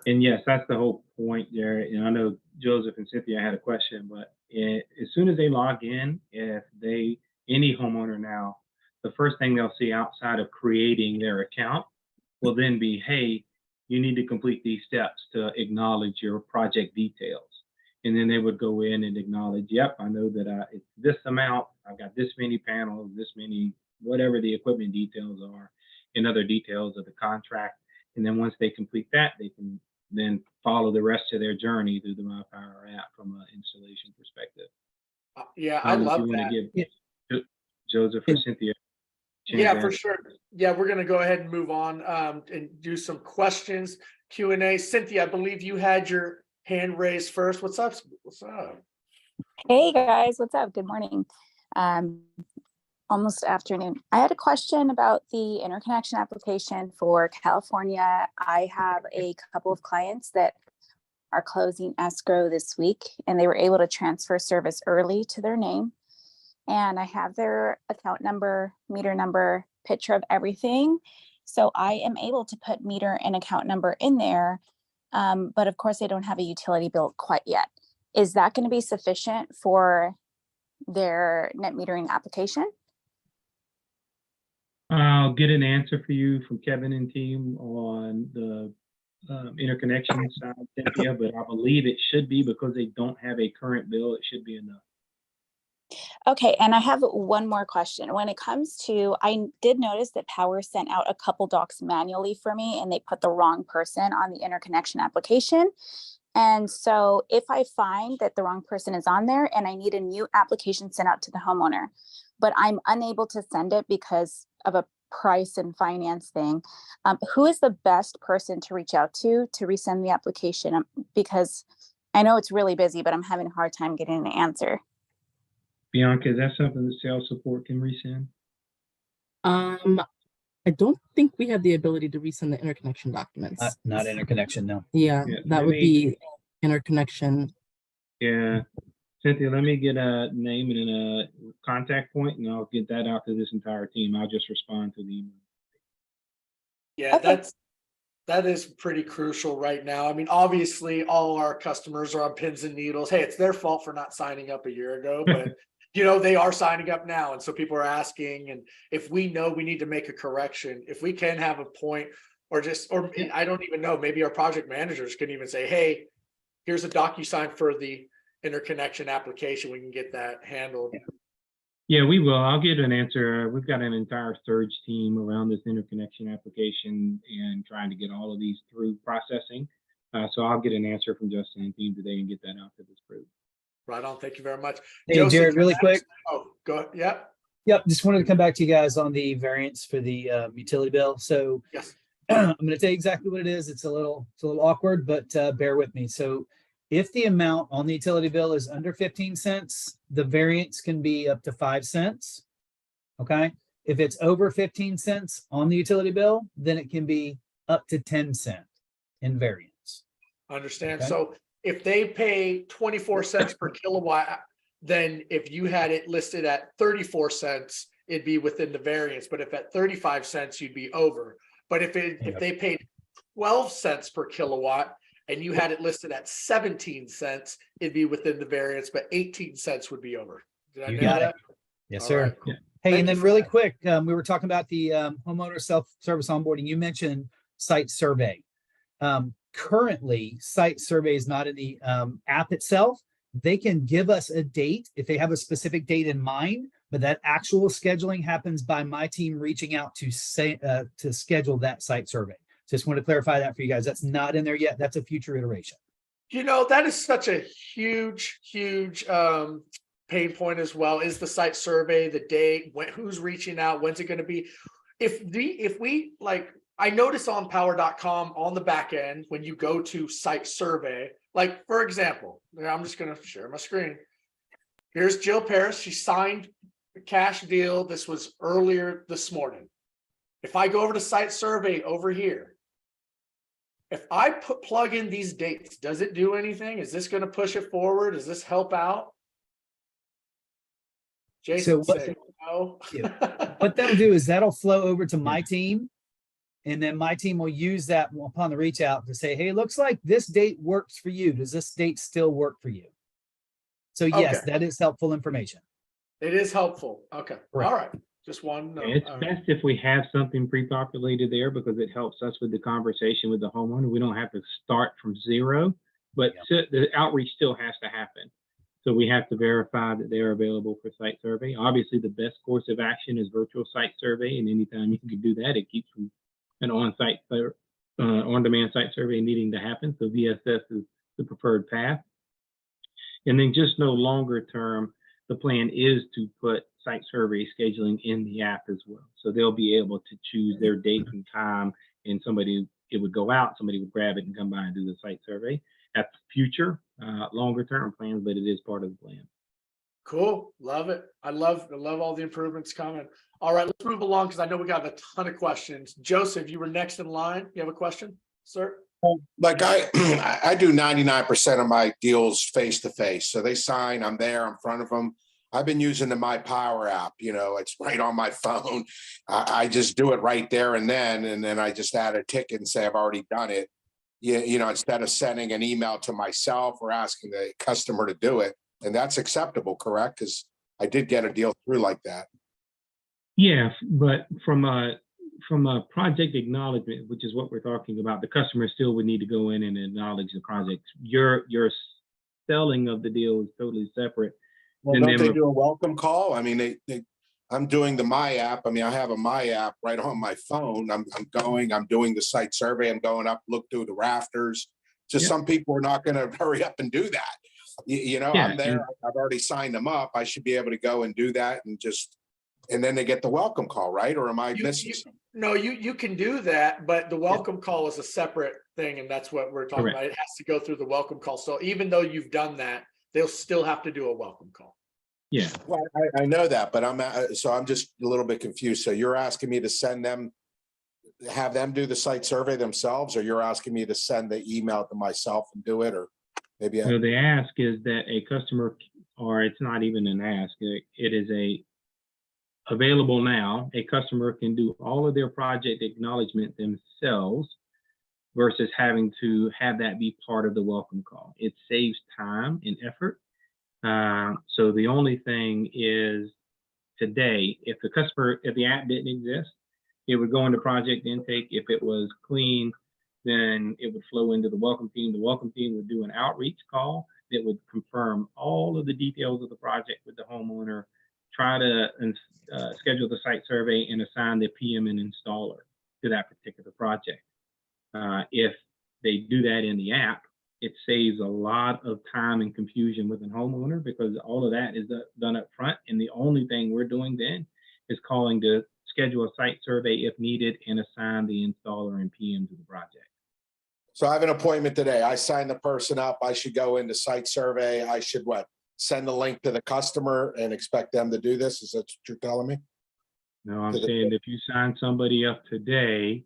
And yes, that's the whole point there. And I know Joseph and Cynthia had a question, but as soon as they log in, any homeowner now, the first thing they'll see outside of creating their account will then be, hey, you need to complete these steps to acknowledge your project details. And then they would go in and acknowledge, yep, I know that it's this amount, I've got this many panels, this many, whatever the equipment details are, and other details of the contract. And then once they complete that, they can then follow the rest of their journey through the My Power app from an installation perspective.
Yeah, I love that.
Give Joseph or Cynthia.
Yeah, for sure. Yeah, we're going to go ahead and move on and do some questions, Q&A. Cynthia, I believe you had your hand raised first. What's up? What's up?
Hey guys, what's up? Good morning. Almost afternoon. I had a question about the interconnection application for California. I have a couple of clients that are closing escrow this week, and they were able to transfer service early to their name. And I have their account number, meter number, picture of everything. So I am able to put meter and account number in there. But of course, they don't have a utility bill quite yet. Is that going to be sufficient for their net metering application?
I'll get an answer for you from Kevin and team on the interconnection side, Cynthia, but I believe it should be, because they don't have a current bill, it should be enough.
Okay, and I have one more question. When it comes to, I did notice that Powur sent out a couple docs manually for me, and they put the wrong person on the interconnection application. And so if I find that the wrong person is on there and I need a new application sent out to the homeowner, but I'm unable to send it because of a price and finance thing, who is the best person to reach out to resend the application? Because I know it's really busy, but I'm having a hard time getting an answer.
Bianca, is that something that sales support can resend?
I don't think we have the ability to resend the interconnection documents.
Not interconnection, no.
Yeah, that would be interconnection.
Yeah. Cynthia, let me get a name and a contact point, and I'll get that out to this entire team. I'll just respond to the email.
Yeah, okay. That is pretty crucial right now. I mean, obviously, all our customers are on pins and needles. Hey, it's their fault for not signing up a year ago, but they are signing up now, and so people are asking. And if we know we need to make a correction, if we can have a point, or I don't even know, maybe our project managers can even say, hey, here's a DocuSign for the interconnection application. We can get that handled.
Yeah, we will. I'll get an answer. We've got an entire surge team around this interconnection application and trying to get all of these through processing. So I'll get an answer from Justin and team today and get that out to this group.
Right on. Thank you very much.
Hey, Joseph, Jared, really quick.
Oh, go ahead. Yeah.
Yep. Just wanted to come back to you guys on the variance for the utility bill. So
yes.
I'm going to tell you exactly what it is. It's a little awkward, but bear with me. So if the amount on the utility bill is under 15 cents, the variance can be up to 5 cents. Okay. If it's over 15 cents on the utility bill, then it can be up to 10 cents in variance.
Understand.
Okay?
So if they pay 24 cents per kilowatt, then if you had it listed at 34 cents, it'd be within the variance. But if at 35 cents, you'd be over. But if they paid 12 cents per kilowatt, and you had it listed at 17 cents, it'd be within the variance, but 18 cents would be over. Did I know that?
Yes,
All
sir.
right, cool.
Hey,
Thank
and then
you
really
that.
quick, we were talking about the homeowner self-service onboarding. You mentioned site survey. Currently, site survey is not in the app itself. They can give us a date if they have a specific date in mind, but that actual scheduling happens by my team reaching out to schedule that site survey. Just want to clarify that for you guys. That's not in there yet. That's a future iteration.
That is such a huge pain point as well, is the site survey, the date, who's reaching out, when's it going to be? If we like I notice on power.com on the back end, when you go to site survey, like for example, I'm just going to share my screen. Here's Jill Paris. She signed a cash deal. This was earlier this morning. If I go over to site survey over here, if I plug in these dates, does it do anything? Is this going to push it forward? Does this help out? Jason, say no.
What that'll do is that'll flow over to my team. And then my team will use that upon the reach out to say, hey, looks like this date works for you. Does this date still work for you? So yes,
Okay.
that is helpful information.
It is helpful. Okay.
Right.
All right. Just one.
It's best if we have something pre-populated there because it helps us with the conversation with the homeowner. We don't have to start from zero, but the outreach still has to happen. So we have to verify that they're available for site survey. Obviously, the best course of action is virtual site survey, and anytime you can do that, it keeps from an on-site, on-demand site survey needing to happen. So VSS is the preferred path. And then just no longer term, the plan is to put site survey scheduling in the app as well. So they'll be able to choose their date and time, and it would go out, somebody would grab it and come by and do the site survey. That's future, longer term plans, but it is part of the plan.
Cool. Love it. I love all the improvements coming. All right, let's move along because I know we got a ton of questions. Joseph, you were next in line. You have a question, sir?
Like I do 99% of my deals face to face. So they sign, I'm there in front of them. I've been using the My Power app, it's right on my phone. I just do it right there and then I just add a ticket and say I've already done it. Instead of sending an email to myself or asking the customer to do it. And that's acceptable, correct? Because I did get a deal through like that.
Yeah, but from a project acknowledgement, which is what we're talking about, the customer still would need to go in and acknowledge the project. Your selling of the deal is totally separate.
Well, don't they do a welcome call? I mean, I'm doing the My app. I mean, I have a My app right on my phone. I'm doing the site survey. I'm going up, look through the rafters. Just some people are not going to hurry up and do that. I'm there. I've already signed them up. I should be able to go and do that and then they get the welcome call, right? Or am I missing something?
No, you can do that, but the welcome call is a separate thing, and that's what we're talking about. It has to go through the welcome call. So even though you've done that, they'll still have to do a welcome call.
Yeah.
Well, I know that, but I'm just a little bit confused. So you're asking me to have them do the site survey themselves, or you're asking me to send the email to myself and do it, or maybe
So the ask is that a customer, or it's not even an ask, it is available now. A customer can do all of their project acknowledgement themselves versus having to have that be part of the welcome call. It saves time and effort. So the only thing is today, if the app didn't exist, it would go into project intake. If it was clean, then it would flow into the welcome team. The welcome team would do an outreach call that would confirm all of the details of the project with the homeowner, try to schedule the site survey and assign the PM and installer to that particular project. If they do that in the app, it saves a lot of time and confusion with a homeowner because all of that is done up front. And the only thing we're doing then is calling to schedule a site survey if needed and assign the installer and PM to the project.
So I have an appointment today. I sign the person up. I should go into site survey. I should send the link to the customer and expect them to do this? Is that what you're telling me?
No, I'm saying if you sign somebody up today,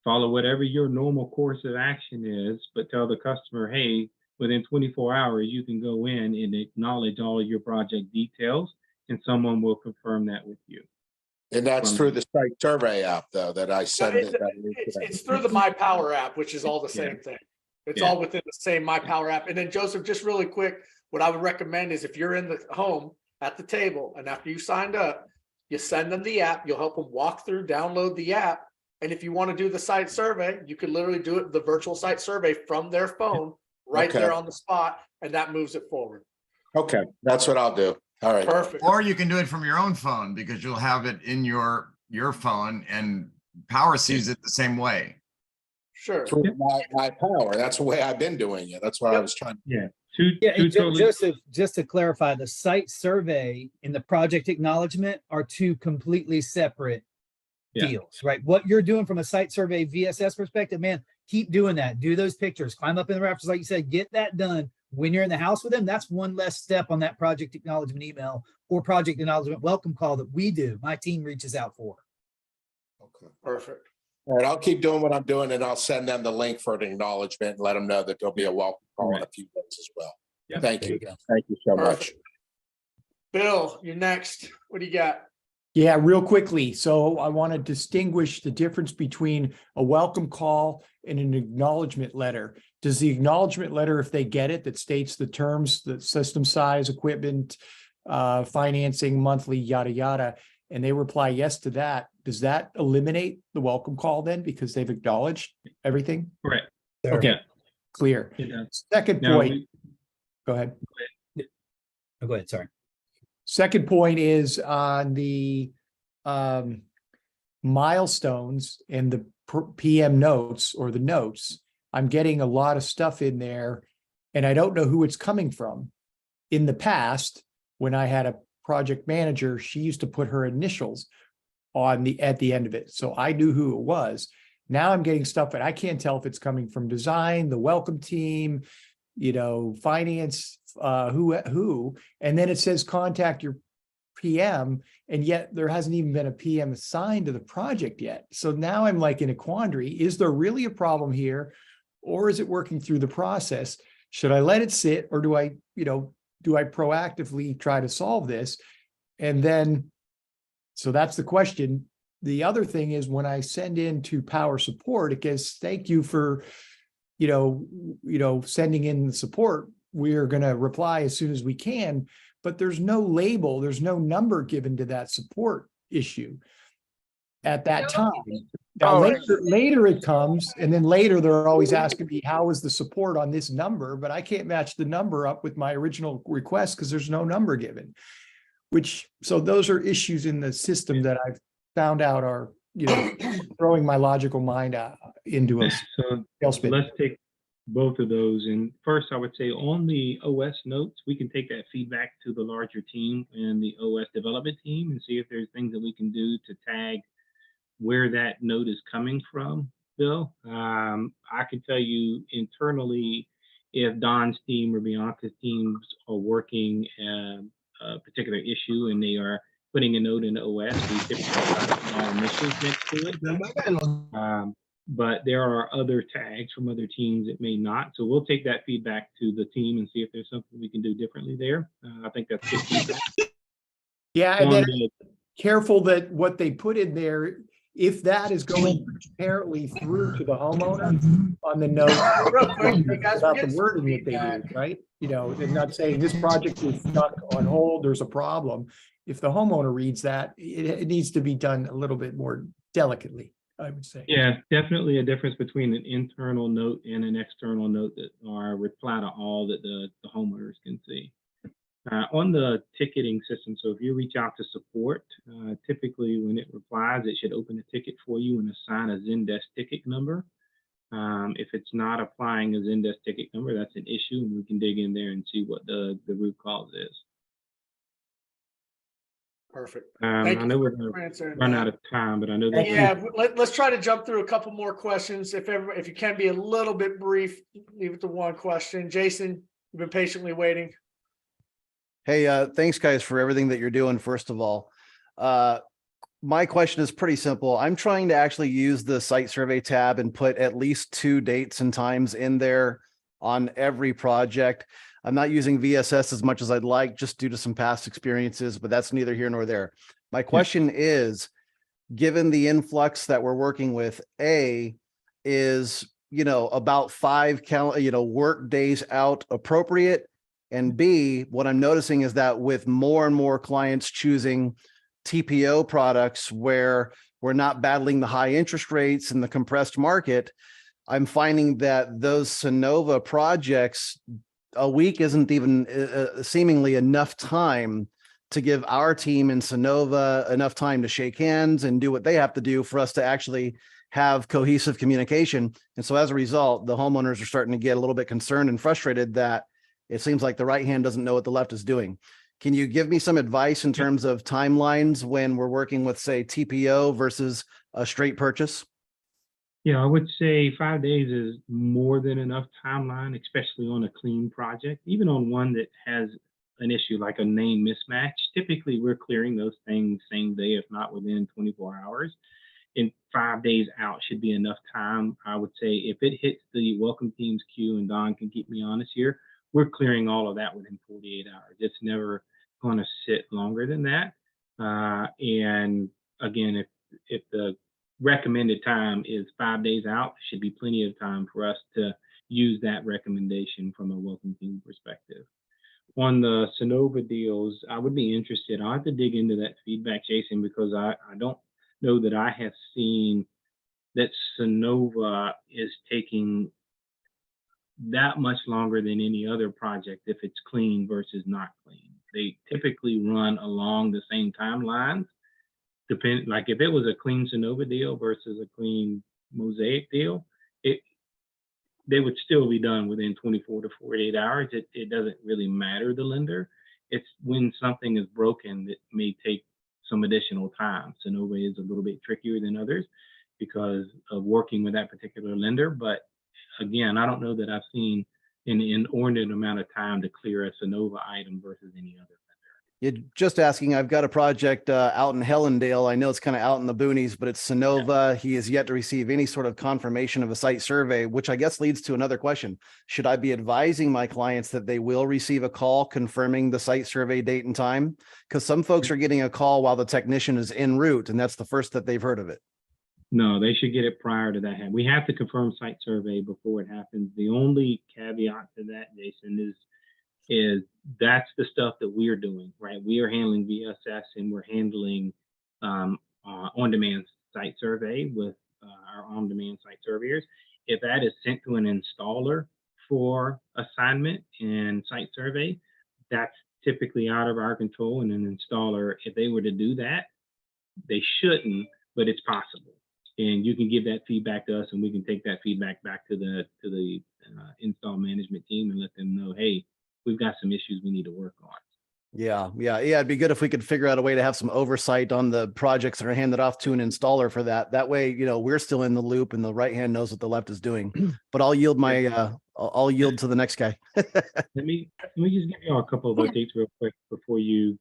follow whatever your normal course of action is, but tell the customer, hey, within 24 hours, you can go in and acknowledge all of your project details, and someone will confirm that with you.
And that's through the site survey app, though, that I send it.
It's through the My Power app, which is all the same thing. It's all within the same My Power app. And then Joseph, just really quick, what I would recommend is if you're in the home at the table and after you signed up, you send them the app, you'll help them walk through, download the app. And if you want to do the site survey, you can literally do it, the virtual site survey from their phone right there on the spot, and that moves it forward.
Okay, that's what I'll do. All right.
Perfect.
Or you can do it from your own phone because you'll have it in your phone and Power sees it the same way.
Sure.
Through my Power. That's the way I've been doing it. That's what I was trying to
do. Joseph, just to clarify, the site survey and the project acknowledgement are two completely separate
Yeah.
deals, right? What you're doing from a site survey VSS perspective, man, keep doing that. Do those pictures, climb up in the rafters, like you said, get that done. When you're in the house with them, that's one less step on that project acknowledgement email or project acknowledgement welcome call that we do. My team reaches out for.
Okay.
Perfect.
All right, I'll keep doing what I'm doing and I'll send them the link for an acknowledgement and let them know that there'll be a welcome call in a few days as well.
Yeah,
Thank
there
you.
you go.
Thank you so much.
Perfect. Bill, you're next. What do you got?
Yeah, real quickly. So I want to distinguish the difference between a welcome call and an acknowledgement letter. Does the acknowledgement letter, if they get it, that states the terms, the system size, equipment, financing, monthly, yada, yada, and they reply yes to that, does that eliminate the welcome call then because they've acknowledged everything?
Correct.
Okay,
Yeah.
clear.
It does.
Second
Now,
point. Go ahead.
Oh, go ahead. Sorry.
Second point is on the milestones and the PM notes or the notes. I'm getting a lot of stuff in there and I don't know who it's coming from. In the past, when I had a project manager, she used to put her initials on at the end of it. So I knew who it was. Now I'm getting stuff and I can't tell if it's coming from design, the welcome team, finance, who, and then it says contact your PM, and yet there hasn't even been a PM assigned to the project yet. So now I'm like in a quandary. Is there really a problem here, or is it working through the process? Should I let it sit, or do I proactively try to solve this? And then, so that's the question. The other thing is when I send in to Powur support, it goes, thank you for, sending in the support. We're going to reply as soon as we can, but there's no label, there's no number given to that support issue at that time. Now later it comes, and then later they're always asking me, how is the support on this number? But I can't match the number up with my original request because there's no number given. So those are issues in the system that I've found out are, throwing my logical mind into a
So
tailspin.
let's take both of those. And first, I would say on the OS notes, we can take that feedback to the larger team and the OS development team and see if there's things that we can do to tag where that note is coming from, Bill. I can tell you internally, if Don's team or Bianca's teams are working a particular issue and they are putting a note in the OS, we typically try to put our initials next to it. But there are other tags from other teams that may not. So we'll take that feedback to the team and see if there's something we can do differently there. I think that's good feedback.
Yeah, and then careful that what they put in there, if that is going transparently through to the homeowner on the note, about the wording that they use, right? They're not saying this project is stuck on hold, there's a problem. If the homeowner reads that, it needs to be done a little bit more delicately, I would say.
Yeah, definitely a difference between an internal note and an external note that are reply to all that the homeowners can see. On the ticketing system, so if you reach out to support, typically when it replies, it should open a ticket for you and assign a Zendesk ticket number. If it's not applying a Zendesk ticket number, that's an issue, and we can dig in there and see what the root cause is.
Perfect.
I know we're going to run out of time, but I know that.
Yeah, let's try to jump through a couple more questions. If you can be a little bit brief, leave it to one question. Jason, you've been patiently waiting.
Hey, thanks guys for everything that you're doing. First of all, my question is pretty simple. I'm trying to actually use the site survey tab and put at least 2 dates and times in there on every project. I'm not using VSS as much as I'd like, just due to some past experiences, but that's neither here nor there. My question is, given the influx that we're working with, is, about 5 work days out appropriate? And B, what I'm noticing is that with more and more clients choosing TPO products where we're not battling the high interest rates and the compressed market, I'm finding that those Sonova projects, a week isn't even seemingly enough time to give our team in Sonova enough time to shake hands and do what they have to do for us to actually have cohesive communication. And so as a result, the homeowners are starting to get a little bit concerned and frustrated that it seems like the right hand doesn't know what the left is doing. Can you give me some advice in terms of timelines when we're working with, say, TPO versus a straight purchase?
Yeah, I would say 5 days is more than enough timeline, especially on a clean project. Even on one that has an issue like a name mismatch, typically we're clearing those things same day, if not within 24 hours. And 5 days out should be enough time. I would say if it hits the welcome team's queue, and Don can keep me honest here, we're clearing all of that within 48 hours. It's never going to sit longer than that. And again, if the recommended time is 5 days out, should be plenty of time for us to use that recommendation from a welcome team perspective. On the Sonova deals, I would be interested. I'll have to dig into that feedback, Jason, because I don't know that I have seen that Sonova is taking that much longer than any other project if it's clean versus not clean. They typically run along the same timelines. Like if it was a clean Sonova deal versus a clean Mosaic deal, they would still be done within 24 to 48 hours. It doesn't really matter the lender. It's when something is broken that may take some additional time. Sonova is a little bit trickier than others because of working with that particular lender. But again, I don't know that I've seen an inordinate amount of time to clear a Sonova item versus any other.
You're just asking, I've got a project out in Hellendale. I know it's kind of out in the boonies, but it's Sonova. He has yet to receive any sort of confirmation of a site survey, which I guess leads to another question. Should I be advising my clients that they will receive a call confirming the site survey date and time? Because some folks are getting a call while the technician is en route, and that's the first that they've heard of it.
No, they should get it prior to that. We have to confirm site survey before it happens. The only caveat to that, Jason, is that's the stuff that we're doing, right? We are handling VSS and we're handling on-demand site survey with our on-demand site surveyors. If that is sent to an installer for assignment and site survey, that's typically out of our control. And an installer, if they were to do that, they shouldn't, but it's possible. And you can give that feedback to us, and we can take that feedback back to the install management team and let them know, hey, we've got some issues we need to work on.
Yeah. It'd be good if we could figure out a way to have some oversight on the projects that are handed off to an installer for that. That way, we're still in the loop and the right hand knows what the left is doing. But I'll yield I'll yield to the next guy.
Let me just give you all a couple of updates real quick before you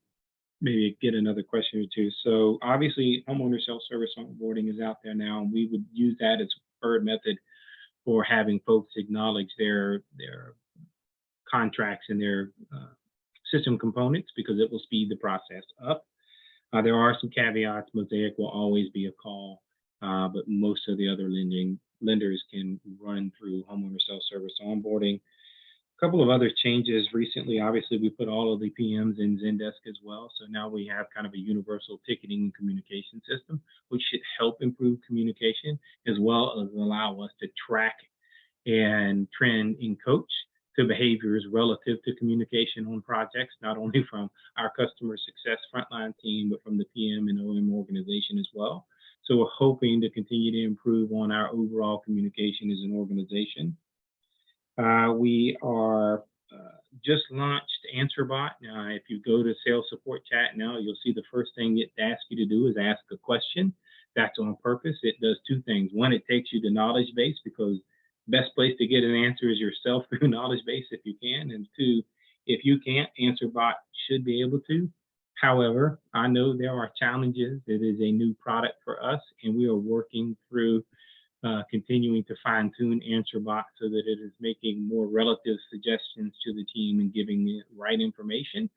maybe get another question or two. So obviously, homeowner self-service onboarding is out there now, and we would use that as a preferred method for having folks acknowledge their contracts and their system components, because it will speed the process up. There are some caveats. Mosaic will always be a call, but most of the other lenders can run through homeowner self-service onboarding. A couple of other changes recently. Obviously, we put all of the PMs in Zendesk as well. So now we have kind of a universal ticketing and communication system, which should help improve communication as well as allow us to track and trend and coach to behaviors relative to communication on projects, not only from our customer success frontline team, but from the PM and OM organization as well. So we're hoping to continue to improve on our overall communication as an organization. We are just launched AnswerBot. Now, if you go to sales support chat now, you'll see the first thing it asks you to do is ask a question. That's on purpose. It does two things. One, it takes you to knowledge base, because best place to get an answer is yourself through knowledge base if you can. And two, if you can't, AnswerBot should be able to. However, I know there are challenges. It is a new product for us, and we are working through continuing to fine-tune AnswerBot so that it is making more relative suggestions to the team and giving the right information.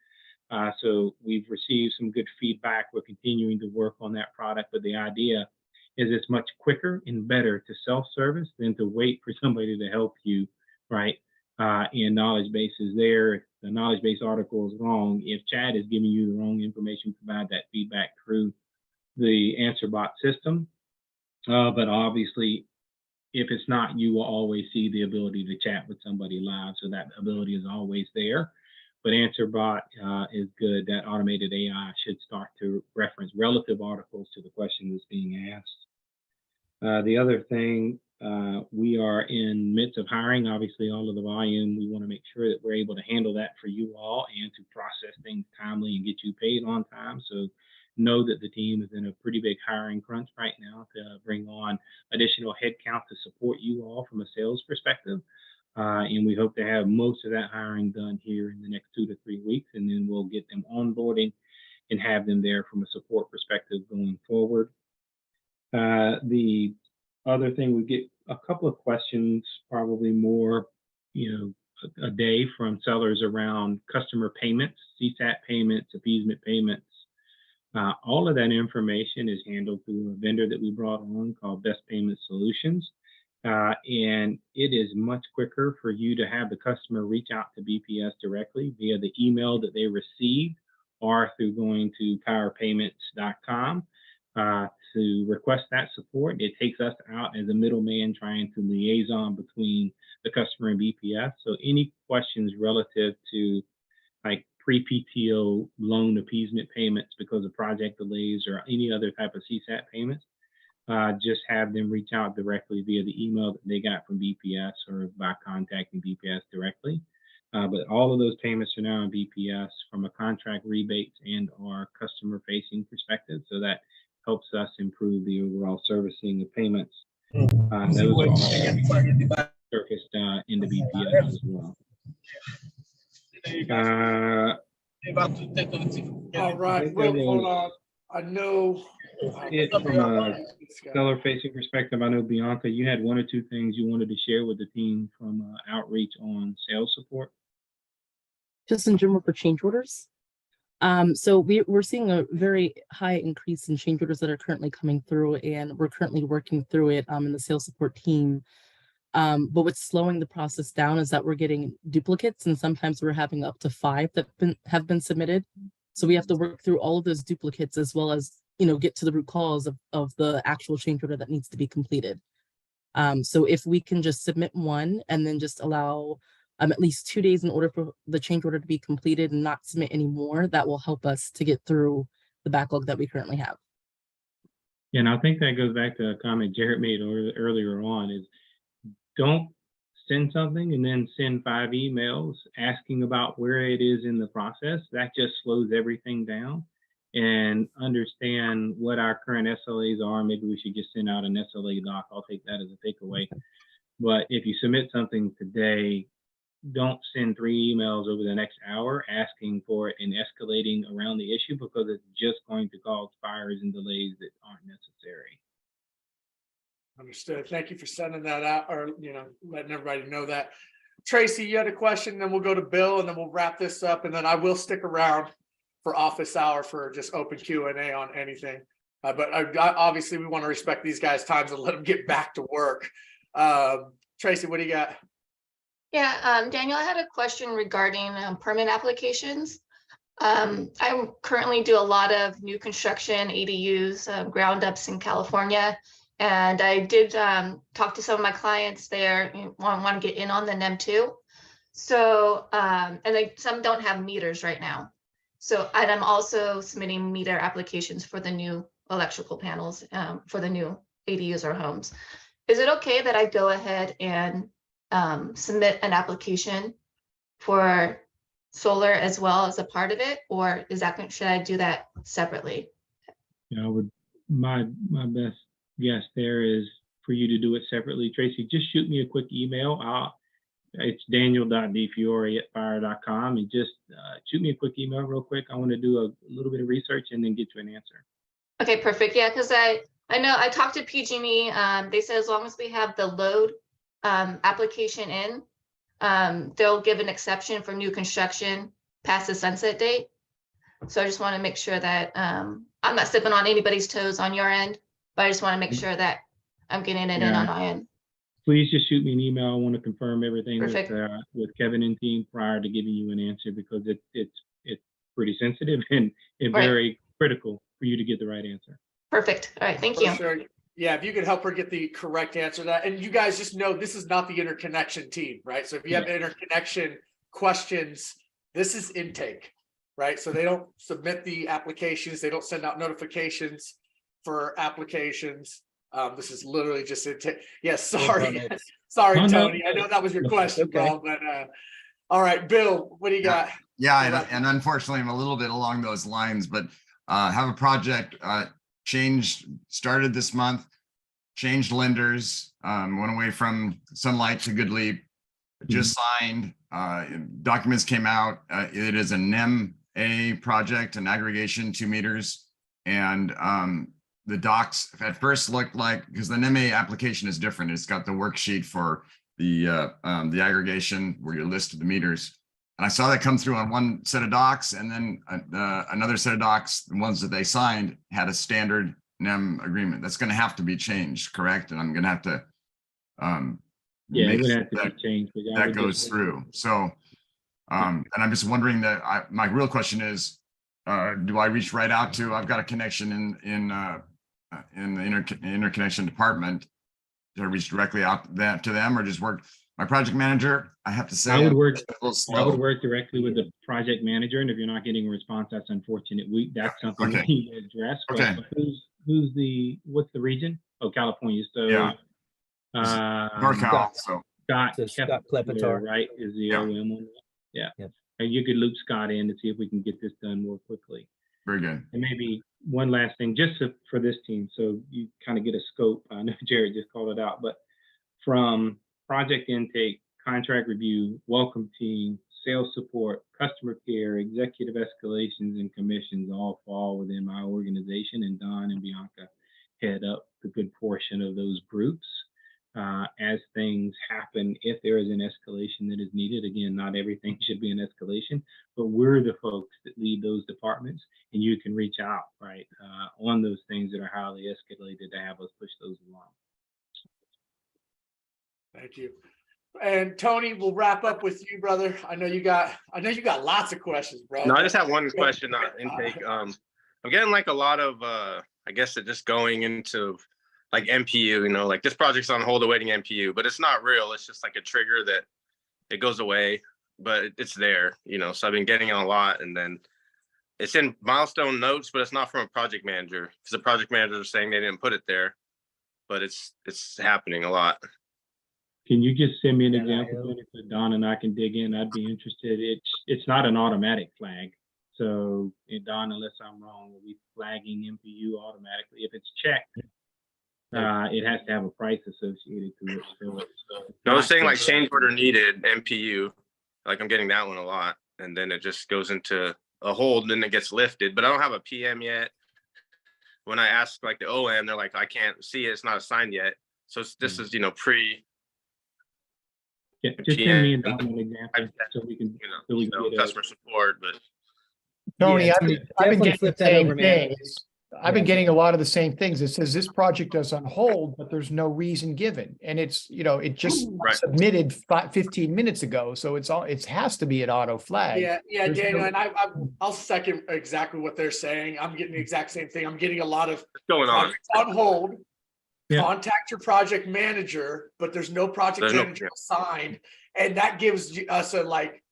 So we've received some good feedback. We're continuing to work on that product, but the idea is it's much quicker and better to self-service than to wait for somebody to help you, right? And knowledge base is there. If the knowledge base article is wrong, if Chad is giving you the wrong information, provide that feedback through the AnswerBot system. But obviously, if it's not, you will always see the ability to chat with somebody live. So that ability is always there. But AnswerBot is good. That automated AI should start to reference relative articles to the question that's being asked. The other thing We are in midst of hiring, obviously, all of the volume. We want to make sure that we're able to handle that for you all and to process things timely and get you paid on time. So know that the team is in a pretty big hiring crunch right now to bring on additional headcount to support you all from a sales perspective. And we hope to have most of that hiring done here in the next 2 to 3 weeks, and then we'll get them onboarding and have them there from a support perspective going forward. The other thing, we get a couple of questions, probably more, a day from sellers around customer payments, CSAT payments, appeasement payments. All of that information is handled through a vendor that we brought on called Best Payment Solutions. And it is much quicker for you to have the customer reach out to BPS directly via the email that they received or through going to powerpayments.com to request that support. It takes us out as a middleman trying to liaison between the customer and BPS. So any questions relative to like pre-PTO loan appeasement payments because of project delays or any other type of CSAT payments, just have them reach out directly via the email that they got from BPS or by contacting BPS directly. But all of those payments are now in BPS from a contract rebates and our customer facing perspective. So that helps us improve the overall servicing of payments. Those are all surfaced into BPS as well.
All right, Will, hold on. I know
from a seller facing perspective, I know Bianca, you had 1 or 2 things you wanted to share with the team from outreach on sales support.
Just in general for change orders. So we're seeing a very high increase in change orders that are currently coming through, and we're currently working through it in the sales support team. But what's slowing the process down is that we're getting duplicates, and sometimes we're having up to 5 that have been submitted. So we have to work through all of those duplicates as well as, get to the root cause of the actual change order that needs to be completed. So if we can just submit one and then just allow at least 2 days in order for the change order to be completed and not submit any more, that will help us to get through the backlog that we currently have.
And I think that goes back to a comment Jarrett made earlier on, is don't send something and then send 5 emails asking about where it is in the process. That just slows everything down. And understand what our current SLAs are. Maybe we should just send out an SLA doc. I'll take that as a takeaway. But if you submit something today, don't send 3 emails over the next hour asking for it and escalating around the issue, because it's just going to cause fires and delays that aren't necessary.
Understood. Thank you for sending that out, or letting everybody know that. Tracy, you had a question, then we'll go to Bill, and then we'll wrap this up, and then I will stick around for office hour for just open Q&A on anything. But obviously we want to respect these guys' times and let them get back to work. Tracy, what do you got?
Yeah, Daniel, I had a question regarding permit applications. I currently do a lot of new construction ADUs, ground ups in California. And I did talk to some of my clients there, want to get in on the NEM 2. So, and some don't have meters right now. So, and I'm also submitting meter applications for the new electrical panels for the new ADUs or homes. Is it okay that I go ahead and submit an application for solar as well as a part of it, or should I do that separately?
My best guess there is for you to do it separately. Tracy, just shoot me a quick email. It's daniel.defiore@fire.com, and just shoot me a quick email real quick. I want to do a little bit of research and then get you an answer.
Okay, perfect. Yeah, because I know I talked to PG&E. They said as long as we have the load application in, they'll give an exception for new construction past the sunset date. So I just want to make sure that I'm not stepping on anybody's toes on your end, but I just want to make sure that I'm getting it in on my end.
Please just shoot me an email. I want to confirm everything with Kevin and team prior to giving you an answer, because it's pretty sensitive and very critical for you to get the right answer.
Perfect. All right. Thank you.
Sure. Yeah, if you could help her get the correct answer to that. And you guys just know this is not the interconnection team, right? So if you have interconnection questions, this is intake, right? So they don't submit the applications. They don't send out notifications for applications. This is literally just yes,
Full
sorry.
permits.
Sorry,
Oh, no.
Tony. I know that was your question,
Okay.
bro, but all right, Bill, what do you got?
Yeah, and unfortunately, I'm a little bit along those lines, but have a project started this month, changed lenders, went away from Sunlight to Good Leap, just signed, documents came out. It is a NEM-A project, an aggregation 2 meters. And the docs at first looked like, because the NEM-A application is different. It's got the worksheet for the aggregation where you listed the meters. And I saw that come through on one set of docs, and then another set of docs, the ones that they signed, had a standard NEM agreement. That's going to have to be changed, correct? And I'm going to have to
Yeah, it
make
would
sure
have to be changed. but I
that
would
goes
just-
through. So, and I'm just wondering that my real question is, do I reach right out to? I've got a connection in the interconnection department. Do I reach directly out to them, or just work? My project manager, I have to say,
I would work.
a little
I
slow.
would work directly with the project manager, and if you're not getting a response, that's unfortunate. That's something
Okay.
we need to address. But
Okay.
what's the region? Oh, California. So
Yeah. NorCal. So
Scott
So Scott
Kepler,
Klepetar.
right, is the
Yeah.
OM on that. Yeah.
Yep.
And you could loop Scott in to see if we can get this done more quickly.
very good.
And maybe one last thing, for this team, so you kind of get a scope. I know Jared just called it out, but from project intake, contract review, welcome team, sales support, customer care, executive escalations, and commissions all fall within my organization, and Don and Bianca head up the good portion of those groups. As things happen, if there is an escalation that is needed, again, not everything should be an escalation, but we're the folks that lead those departments, and you can reach out, right, on those things that are highly escalated to have us push those along.
Thank you. And Tony, we'll wrap up with you, brother. I know you got lots of questions, bro.
No, I just have one question on intake. I'm getting like a lot of, I guess it just going into like MPU, like this project's on hold awaiting MPU, but it's not real. It's just like a trigger that it goes away, but it's there, so I've been getting a lot, and then it's in milestone notes, but it's not from a project manager, because the project manager is saying they didn't put it there, but it's happening a lot.
Can you just send me an example so Don and I can dig in? I'd be interested. It's not an automatic flag. So Don, unless I'm wrong, will be flagging MPU automatically. If it's checked, it has to have a price associated to it. So
I was saying like change order needed, MPU, like I'm getting that one a lot. And then it just goes into a hold, and then it gets lifted, but I don't have a PM yet. When I ask like the OM, they're like, I can't see it. It's not assigned yet. So this is, pre.
Yeah, just send me an example so we can, get
customer support, but
Tony,
Yeah,
I've been
definitely
getting
flip
the
that
same
over, man.
things. I've been getting a lot of the same things. It says this project is on hold, but there's no reason given. And it's, it just
Right.
submitted 15 minutes ago. So it has to be an auto flag.
Yeah,
There's
Daniel,
no-
and I'll second exactly what they're saying. I'm getting the exact same thing. I'm getting a lot of
what's going on?
projects on hold.
Yeah.
Contact your project manager, but there's no project
There's no-
manager assigned, and that gives us a like,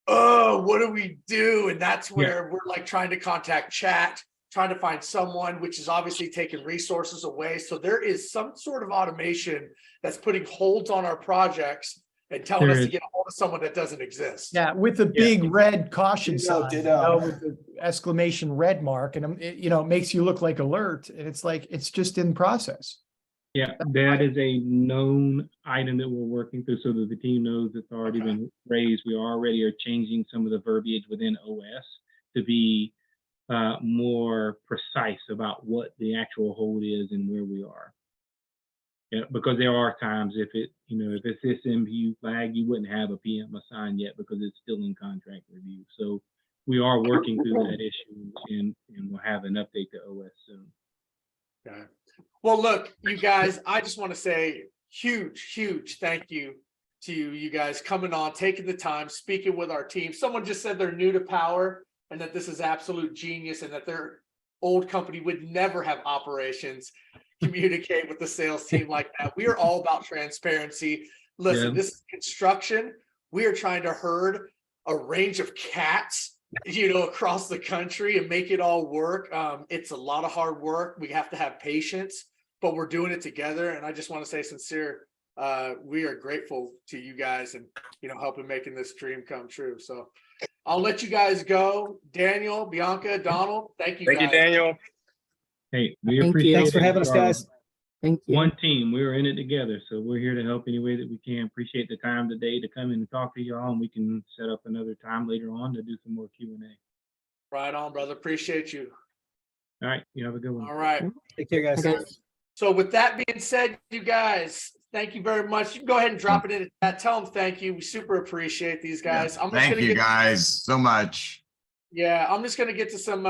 oh, what do we do? And that's where we're like trying to contact chat, trying to find someone, which is obviously taking resources away. So there is some sort of automation that's putting holds on our projects and telling us to get a hold of someone that doesn't exist.
Yeah, with the big red caution
Ditto,
sign,
ditto.
with the exclamation red mark, and it makes you look like alert. And it's like, it's just in process.
Yeah, that is a known item that we're working through so that the team knows it's already been raised. We already are changing some of the verbiage within OS to be more precise about what the actual hold is and where we are. Yeah, because there are times if it's this MPU flag, you wouldn't have a PM assigned yet because it's still in contract review. So we are working through that issue, and we'll have an update to OS soon.
Okay. Well, look, you guys, I just want to say huge thank you to you guys coming on, taking the time, speaking with our team. Someone just said they're new to Powur and that this is absolute genius and that their old company would never have operations communicate with the sales team like that. We are all about transparency. Listen, this is construction. We are trying to herd a range of cats across the country and make it all work. It's a lot of hard work. We have to have patience, but we're doing it together. And I just want to say sincere, we are grateful to you guys and, helping making this dream come true. So I'll let you guys go. Daniel, Bianca, Donald, thank you guys.
Thank you, Daniel.
Hey, we
Thank you.
appreciate
Thanks for
it.
having us,
We are
guys.
Thank you.
One team. We're in it together. So we're here to help any way that we can. Appreciate the time today to come in and talk to y'all, and we can set up another time later on to do some more Q&A.
Right on, brother. Appreciate you.
All right. You have a good one.
All right.
Take care, guys.
Okay.
So with that being said, you guys, thank you very much. You can go ahead and drop it in the chat. Tell them thank you. We super appreciate these guys. I'm just
Thank
gonna
you
get,
guys so much.
Yeah, I'm just gonna get to some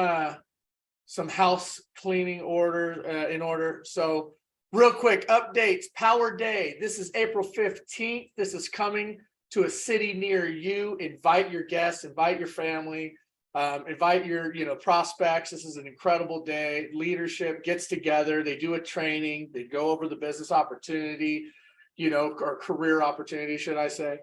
house cleaning in order. So real quick updates. Power Day. This is April 15th. This is coming to a city near you. Invite your guests, invite your family, invite your prospects. This is an incredible day. Leadership gets together, they do a training, they go over the business opportunity, or career opportunity, should I say.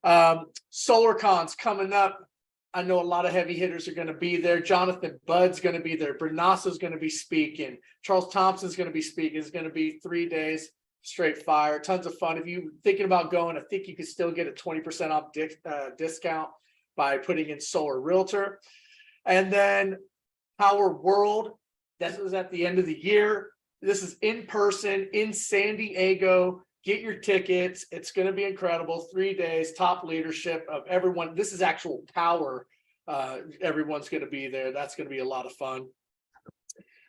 SolarCon's coming up. I know a lot of heavy hitters are going to be there. Jonathan Budd's going to be there. Bernasso's going to be speaking. Charles Thompson's going to be speaking. It's going to be 3 days straight fire. Tons of fun. If you're thinking about going, I think you could still get a 20% off discount by putting in Solar Realtor. And then Power World. That was at the end of the year. This is in person in San Diego. Get your tickets. It's going to be incredible. 3 days, top leadership of everyone. This is actual power. Everyone's going to be there. That's going to be a lot of fun.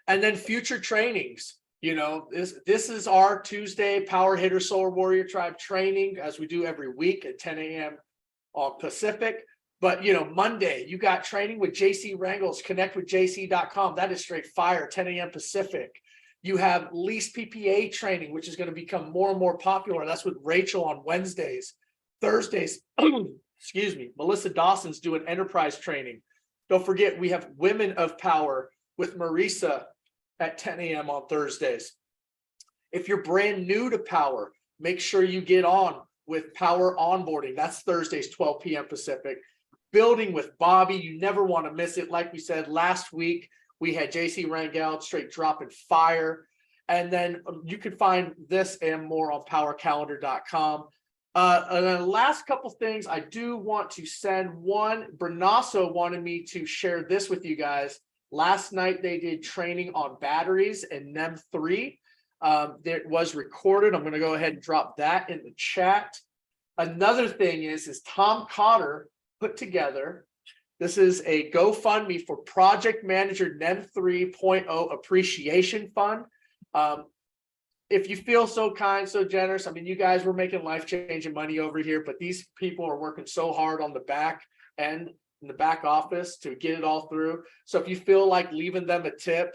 And then future trainings. This is our Tuesday Power Hitter Solar Warrior Tribe training, as we do every week at 10 a.m. on Pacific. But, Monday, you got training with JC Wrangles, connectwithjc.com. That is straight fire, 10 a.m. Pacific. You have lease PPA training, which is going to become more and more popular. That's with Rachel on Wednesdays. Thursdays, excuse me, Melissa Dawson's doing enterprise training. Don't forget, we have Women of Power with Marisa at 10 a.m. on Thursdays. If you're brand new to Power, make sure you get on with Power Onboarding. That's Thursdays, 12 p.m. Pacific. Building with Bobby, you never want to miss it. Like we said last week, we had JC Rangel straight dropping fire. And then you can find this and more on powercalendar.com. And then the last couple things I do want to send. One, Bernasso wanted me to share this with you guys. Last night they did training on batteries and NEM 3. It was recorded. I'm going to go ahead and drop that in the chat. Another thing is Tom Cotter put together. This is a GoFundMe for Project Manager NEM 3.0 Appreciation Fund. If you feel so kind, so generous, you guys were making life-changing money over here, but these people are working so hard on the back end, in the back office to get it all through. So if you feel like leaving them a tip,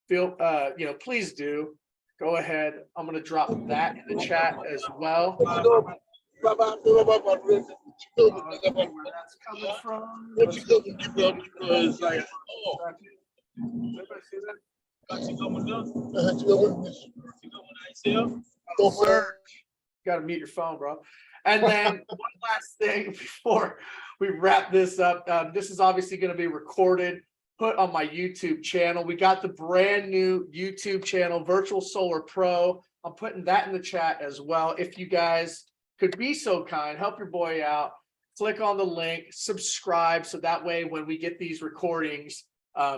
please do. Go ahead. I'm going to drop that in the chat as well. Where that's coming from. Got to mute your phone, bro. And then one last thing before we wrap this up. This is obviously going to be recorded, put on my YouTube channel. We got the brand new YouTube channel, Virtual Solar Pro. I'm putting that in the chat as well. If you guys could be so kind, help your boy out, click on the link, subscribe, so that way when we get these recordings,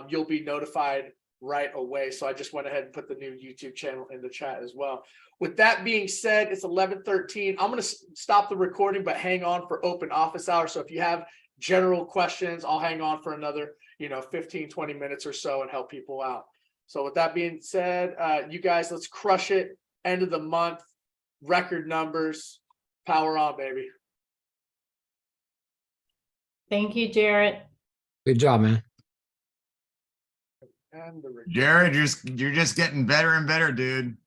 you'll be notified right away. So I just went ahead and put the new YouTube channel in the chat as well. With that being said, it's 11:13. I'm going to stop the recording, but hang on for open office hours. So if you have general questions, I'll hang on for another 15, 20 minutes or so and help people out. So with that being said, you guys, let's crush it. End of the month, record numbers. Power on, baby.
Thank you, Jarrett.
Good job, man.
And
Jared, you're just getting better and better, dude.